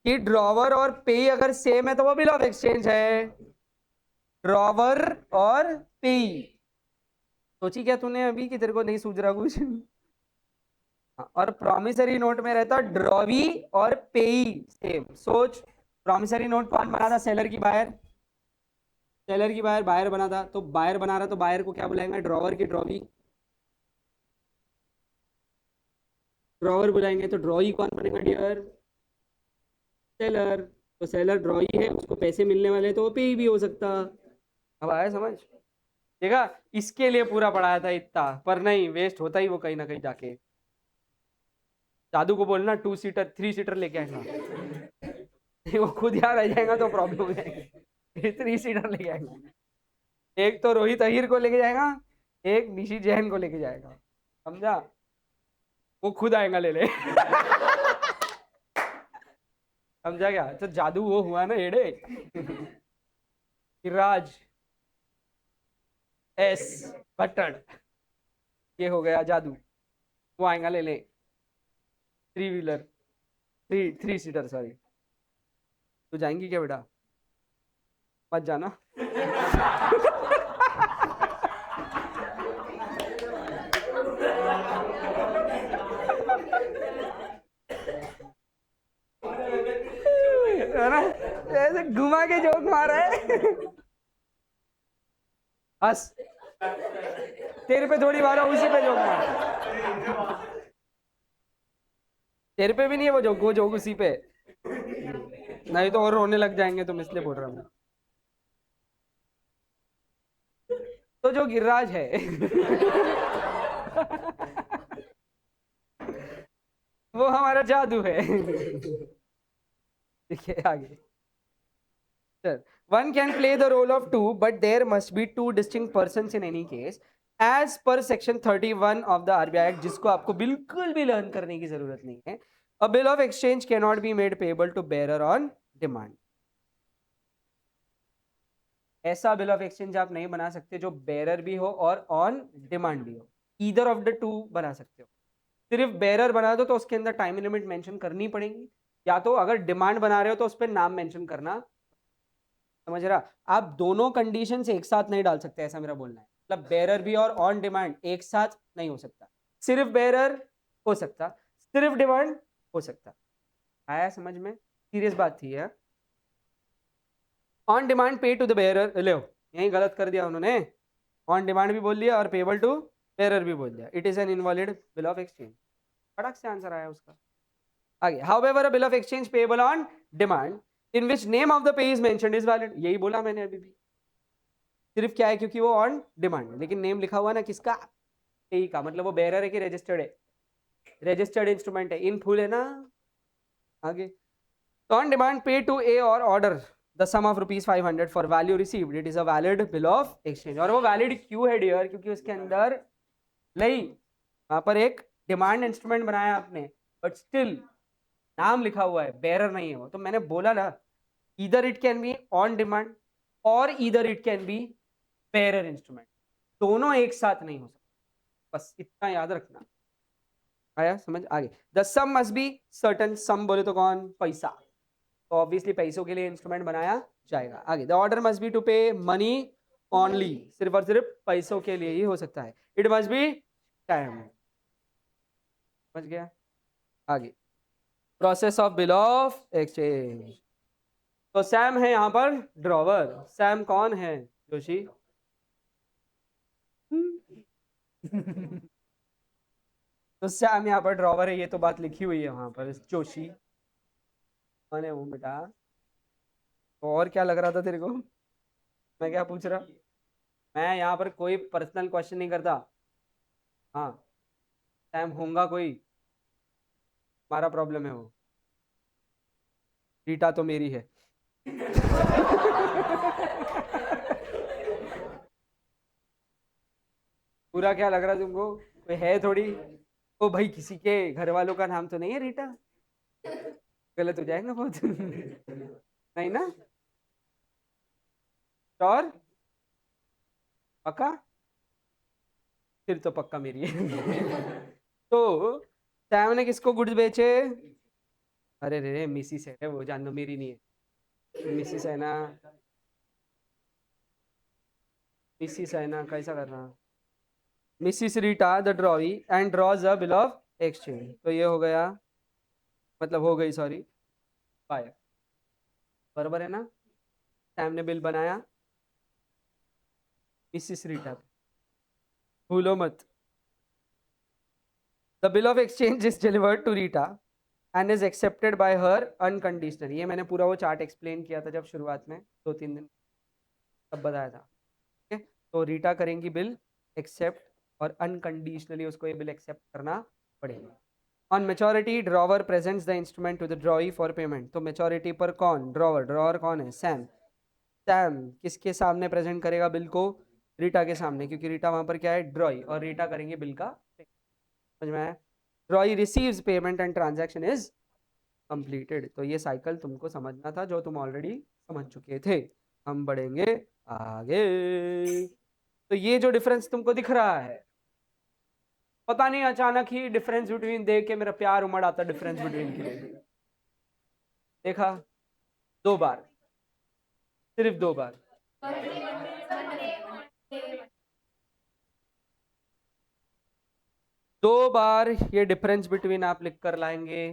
कि ड्रॉवर और पे अगर सेम है तो वो बिल ऑफ एक्सचेंज है। ड्रॉवर और पे, सोची क्या तूने अभी कि तेरे को नहीं सूझ रहा कुछ? हाँ, और प्रॉमिसरी नोट में रहता ड्रॉवी और पेई सेम। सोच, प्रॉमिसरी नोट कौन बना था? सेलर की बायर। सेलर की बायर बायर बना था, तो बायर बना रहा तो बायर को क्या बुलाएंगे? ड्रॉवर की ड्रॉवी। ड्रॉवर बुलाएंगे तो ड्रॉई कौन बनेगा डियर? सेलर। तो सेलर ड्रॉई है, उसको पैसे मिलने वाले तो वो पेई भी हो सकता। अब आया समझ? देखा, इसके लिए पूरा पढ़ाया था इतना, पर नहीं, वेस्ट होता ही वो कहीं ना कहीं जाके। जादू को बोलना 2 सीटर 3 सीटर लेके आएगा। वो खुद यहाँ रह जाएगा तो प्रॉब्लम है। 3 सीटर लेके आएगा। एक तो रोहित अहिर को लेके जाएगा, एक निशी जैन को लेके जाएगा, समझा? वो खुद आएगा ले ले। समझा क्या? तो जादू वो हुआ ना एड़े। राज एस भट्टड़, ये हो गया जादू। वो आएगा ले ले। 3 व्हीलर, 3 सीटर सॉरी। तो जाएंगी क्या बेटा? मत जाना। है ना? ऐसे घुमा के जोक मारा है। हंस, तेरे पे थोड़ी मारा, उसी पे जोक मारा। तेरे पे भी नहीं है वो जोक उसी पे। नहीं तो और रोने लग जाएंगे तुम, इसलिए बोल रहा हूँ। तो जो गिरिराज है, वो हमारा जादू है। देखिए आगे। One can play the role of two, but there must be two distinct persons in any case, as per section 31 of the RBI Act, जिसको आपको बिल्कुल भी लर्न करने की जरूरत नहीं है. A bill of exchange cannot be made payable to bearer on demand. ऐसा बिल ऑफ एक्सचेंज आप नहीं बना सकते जो बेरर भी हो और ऑन डिमांड भी हो. ईदर ऑफ द टू बना सकते हो. सिर्फ बेरर बना दो तो उसके अंदर टाइम लिमिट मेंशन करनी पड़ेगी, या तो अगर डिमांड बना रहे हो तो उस पर नाम मेंशन करना. समझ रहा? आप दोनों कंडीशन एक साथ नहीं डाल सकते, ऐसा मेरा बोलना है. मतलब बेरर भी और ऑन डिमांड एक साथ नहीं हो सकता. सिर्फ बेरर हो सकता, सिर्फ डिमांड हो सकता. आया समझ में? सीरियस बात थी यार. ऑन डिमांड पे टू द बेरर, लो यही गलत कर दिया उन्होंने. ऑन डिमांड भी बोल दिया और पेबल टू बेरर भी बोल दिया. It is an invalid bill of exchange. फटाक से आंसर आया उसका. आगे, however a bill of exchange payable on demand in which name of the pay is mentioned is valid. यही बोला मैंने अभी भी. सिर्फ क्या है, क्योंकि वो ऑन डिमांड है, लेकिन नेम लिखा हुआ ना किसका? पे का, मतलब वो बेरर है कि रजिस्टर्ड है? रजिस्टर्ड इंस्ट्रूमेंट है, इन फुल है ना. आगे, ऑन डिमांड पे टू ए और order the sum of ₹500 for value received, it is a valid bill of exchange. और वो वैलिड क्यों है डियर? क्योंकि उसके अंदर नहीं, वहां पर एक डिमांड इंस्ट्रूमेंट बनाया आपने, बट स्टिल नाम लिखा हुआ है, बेरर नहीं है वो. तो मैंने बोला ना, इधर it can be on demand और इधर it can be bearer instrument. दोनों एक साथ नहीं हो सकते, बस इतना याद रखना. आया समझ? आगे, the sum must be certain. Sum बोले तो कौन? पैसा. तो ऑब्वियसली पैसों के लिए इंस्ट्रूमेंट बनाया जाएगा. आगे, the order must be to pay money only. सिर्फ और सिर्फ पैसों के लिए ही हो सकता है. It must be time. समझ गया? आगे process of bill of exchange. तो सैम है यहाँ पर ड्रॉवर। सैम कौन है जोशी? तो सैम यहाँ पर ड्रॉवर है, ये तो बात लिखी हुई है वहां पर। जोशी कौन है वो बेटा? तो और क्या लग रहा था तेरे को? मैं क्या पूछ रहा? मैं यहाँ पर कोई पर्सनल क्वेश्चन नहीं करता। हाँ, सैम होगा कोई, हमारा प्रॉब्लम है वो। रीटा तो मेरी है। पूरा क्या लग रहा तुमको? कोई है थोड़ी। ओ भाई, किसी के घर वालों का नाम तो नहीं है रीटा? गलत हो जाएगा बहुत। नहीं ना? और पक्का? फिर तो पक्का मेरी है। तो सैम ने किसको गुड्स बेचे? अरे रे, मिसिस है वो, जान लो, मेरी नहीं है। मिसिस है ना? मिसिस है ना? कैसा कर रहा? Mrs Rita the drawee and draws a bill of exchange. तो ये हो गया, मतलब हो गई, सॉरी, फायर। बराबर है ना? सैम ने बिल बनाया मिसिस रीटा पे, भूलो मत। The bill of exchange is delivered to Rita and is accepted by her unconditionally. ये मैंने पूरा वो चार्ट एक्सप्लेन किया था जब शुरुआत में 2-3 दिन तब बताया था। ठीक है, तो रीटा करेंगी बिल एक्सेप्ट, और अनकंडीशनली उसको ये बिल एक्सेप्ट करना पड़ेगा। On maturity drawer presents the instrument to the drawee for payment. तो मेच्योरिटी पर कौन? ड्रॉवर। ड्रॉवर कौन है? सैम। सैम किसके सामने प्रेजेंट करेगा बिल को? रीटा के सामने, क्योंकि रीटा वहां पर क्या है? ड्रॉई, और रीटा करेंगे बिल का। समझ में आया? ड्रॉई receives payment and transaction is completed. तो ये साइकिल तुमको समझना था, जो तुम ऑलरेडी समझ चुके थे। हम बढ़ेंगे आगे। तो ये जो डिफरेंस तुमको दिख रहा है, पता नहीं अचानक ही डिफरेंस बिटवीन देख के मेरा प्यार उमड़ आता डिफरेंस बिटवीन के लिए। देखा? 2 बार, सिर्फ 2 बार। दो बार ये डिफरेंस बिटवीन आप लिख कर लाएंगे।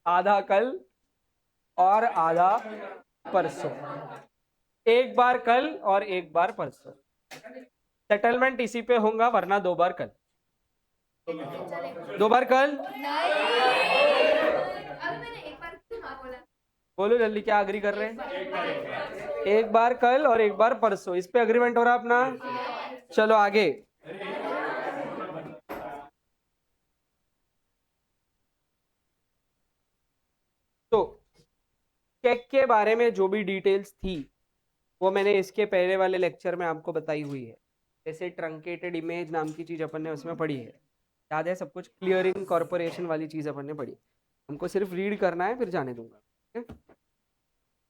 आधा कल और आधा परसों। एक बार कल और एक बार परसों। सेटलमेंट इसी पे होगा, वरना 2 बार कल। 2 बार कल। बोलो जल्दी, क्या अग्री कर रहे हैं? एक बार कल और एक बार परसों, इस पे अग्रीमेंट हो रहा अपना। चलो आगे। तो चेक के बारे में जो भी डिटेल्स थी वो मैंने इसके पहले वाले लेक्चर में आपको बताई हुई है। जैसे ट्रंकेटेड इमेज नाम की चीज अपन ने उसमें पढ़ी है, याद है सब कुछ? क्लियरिंग कॉर्पोरेशन वाली चीज अपन ने पढ़ी। हमको सिर्फ रीड करना है, फिर जाने दूंगा।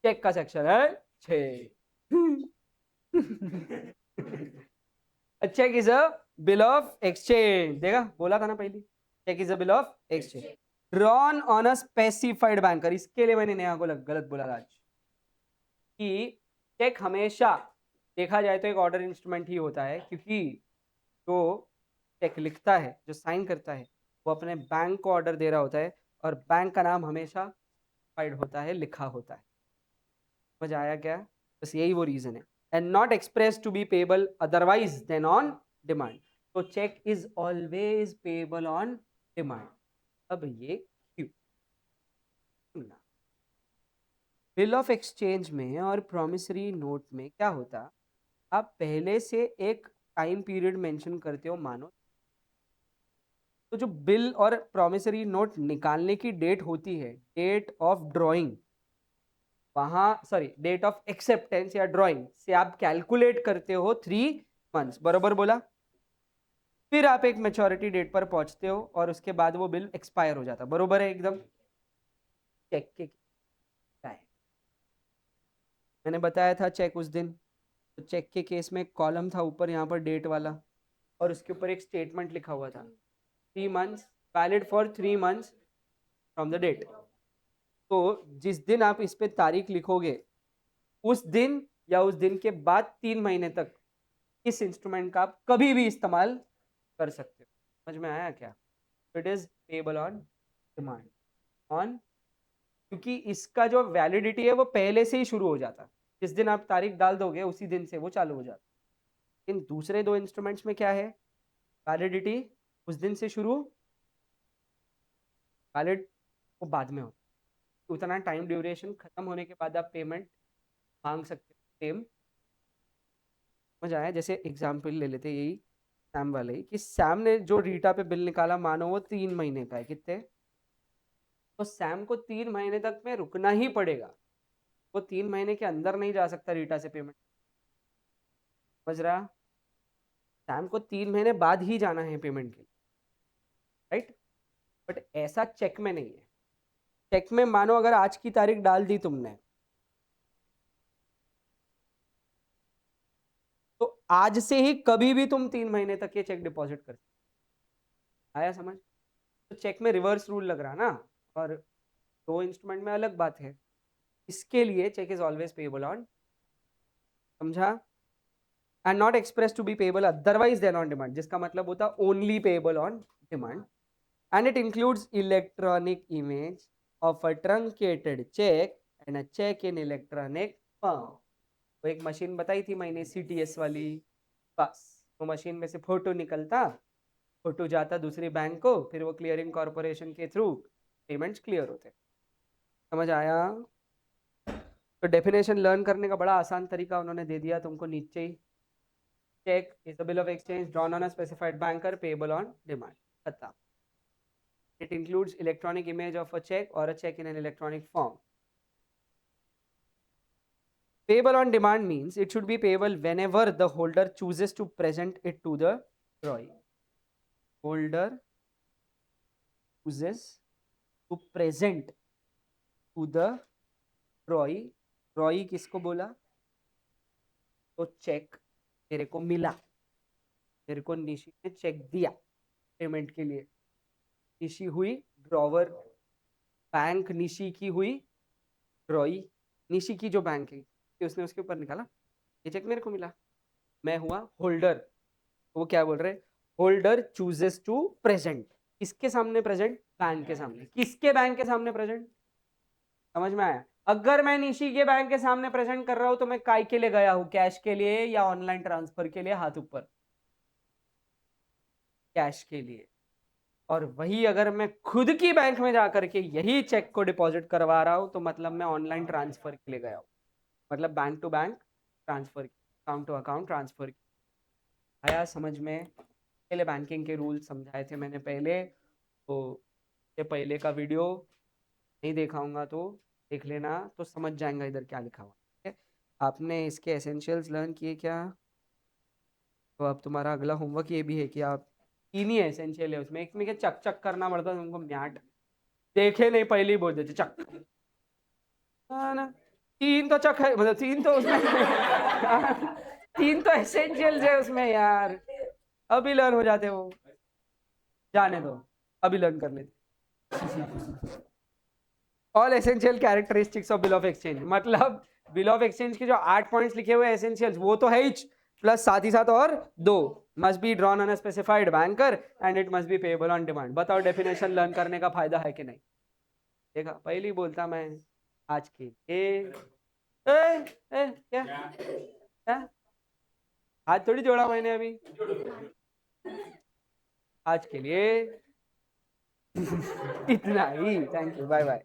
चेक का सेक्शन है 6। Cheque is a bill of exchange. देखा, बोला था ना पहले, cheque is a bill of exchange drawn on a specified banker. इसके लिए मैंने नेहा को गलत बोला आज कि चेक हमेशा देखा जाए तो एक ऑर्डर इंस्ट्रूमेंट ही होता है, क्योंकि जो चेक लिखता है, जो साइन करता है, वो अपने बैंक को ऑर्डर दे रहा होता है, और बैंक का नाम हमेशा स्पेसिफाइड होता है, लिखा होता है। समझ आया क्या? बस यही वो रीजन है। And not express to be payable otherwise than on demand. तो cheque is always payable on demand. अब ये क्यों? बिल ऑफ एक्सचेंज में और प्रॉमिसरी नोट में क्या होता, आप पहले से एक टाइम पीरियड मेंशन करते हो मानो, तो जो बिल और प्रॉमिसरी नोट निकालने की डेट होती है, डेट ऑफ ड्राइंग, वहां, सॉरी, डेट ऑफ एक्सेप्टेंस या ड्राइंग से आप कैलकुलेट करते हो 3 मंथ्स। बरोबर बोला? फिर आप एक मेच्योरिटी डेट पर पहुंचते हो और उसके बाद वो बिल एक्सपायर हो जाता। बरोबर है एकदम? चेक के क्या है, मैंने बताया था चेक उस दिन। तो चेक के केस में एक कॉलम था ऊपर यहाँ पर डेट वाला, और उसके ऊपर एक स्टेटमेंट लिखा हुआ था, 3 months, valid for 3 months from the date. तो जिस दिन आप इस पे तारीख लिखोगे उस दिन या उस दिन के बाद 3 महीने तक इस इंस्ट्रूमेंट का आप कभी भी इस्तेमाल कर सकते हो। समझ में आया क्या? It is payable on demand on, क्योंकि इसका जो वैलिडिटी है वो पहले से ही शुरू हो जाता है। जिस दिन आप तारीख डाल दोगे उसी दिन से वो चालू हो जाता है। इन दूसरे दो इंस्ट्रूमेंट्स में क्या है? वैलिडिटी उस दिन से शुरू, वैलिड वो बाद में होता है। उतना टाइम ड्यूरेशन खत्म होने के बाद आप पेमेंट मांग सकते हो। सेम समझ आया? जैसे एग्जाम्पल ले लेते यही सैम वाले ही, कि सैम ने जो रीटा पे बिल निकाला, मानो वो 3 महीने का है, कितने, तो सैम को 3 महीने तक में रुकना ही पड़ेगा। वो 3 महीने के अंदर नहीं जा सकता रीटा से पेमेंट। समझ रहा? सैम को 3 महीने बाद ही जाना है पेमेंट के लिए, राइट? बट ऐसा चेक में नहीं है। चेक में मानो अगर आज की तारीख डाल दी तुमने, तो आज से ही कभी भी तुम 3 महीने तक ये चेक डिपॉजिट कर सकते। आया समझ? तो चेक में रिवर्स रूल लग रहा ना, और दो इंस्ट्रूमेंट में अलग बात है। इसके लिए cheque is always payable on, समझा? And not express to be payable otherwise than on demand, जिसका मतलब होता only payable on demand. And it includes electronic image of a truncated cheque and a cheque in electronic form. वो एक machine बताई थी मैंने, CTS वाली, बस वो मशीन में से फोटो निकलता, फोटो जाता दूसरी बैंक को, फिर वो क्लियरिंग कॉर्पोरेशन के थ्रू पेमेंट्स क्लियर होते। समझ आया? तो डेफिनेशन लर्न करने का बड़ा आसान तरीका उन्होंने दे दिया तुमको नीचे ही। Cheque is a bill of exchange drawn on a specified banker payable on demand, खत्म। It includes electronic image of a cheque और a cheque in an electronic form. Payable on demand means it should be payable whenever the holder chooses to present it to the drawee. Holder chooses to present to the drawee. drawee किसको बोला? तो check तेरे को मिला, तेरे को निशी ने check दिया पेमेंट के लिए। निशी हुई ड्रॉवर, बैंक निशी की हुई ड्रॉई। निशी की जो बैंक है उसने उसके ऊपर निकाला, ये चेक मेरे को मिला, मैं हुआ होल्डर। वो क्या बोल रहे? होल्डर चूजेस टू प्रेजेंट, किसके सामने प्रेजेंट? बैंक के सामने। किसके बैंक के सामने प्रेजेंट? समझ में आया? अगर मैं निशी के बैंक के सामने प्रेजेंट कर रहा हूं तो मैं काय के लिए गया हूं? कैश के लिए या ऑनलाइन ट्रांसफर के लिए? हाथ ऊपर। कैश के लिए। और वही अगर मैं खुद की बैंक में जाकर के यही चेक को डिपॉजिट करवा रहा हूं तो मतलब मैं ऑनलाइन ट्रांसफर के लिए गया हूं, मतलब bank to bank transfer, account to account transfer. आया समझ में? पहले बैंकिंग के रूल समझाए थे मैंने पहले, तो ये पहले का वीडियो नहीं देखाऊंगा तो देख लेना, तो समझ जाएंगा इधर क्या लिखा हुआ है। आपने इसके एसेंशियल्स लर्न किए क्या? तो अब तुम्हारा अगला होमवर्क ये भी है कि आप 3 ही एसेंशियल है उसमें, एक में क्या चक चक करना पड़ता है तुमको, म्याट देखे नहीं पहले ही बोल देते चक, हाँ ना? 3 तो चक है, मतलब 3 तो उसमें 3 तो एसेंशियल्स है उसमें यार, अभी लर्न हो जाते वो, जाने दो अभी लर्न कर लेते। All essential characteristics of bill of exchange, मतलब बिल ऑफ एक्सचेंज के जो 8 पॉइंट्स लिखे हुए एसेंशियल्स वो तो है ही, प्लस साथ ही साथ और 2, must be drawn on a specified banker and it must be payable on demand. बताओ डेफिनेशन लर्न करने का फायदा है कि नहीं? देखा, पहले ही बोलता मैं आज की क्या हाथ थोड़ी जोड़ा मैंने अभी, आज के लिए इतना ही। Thank you, bye bye.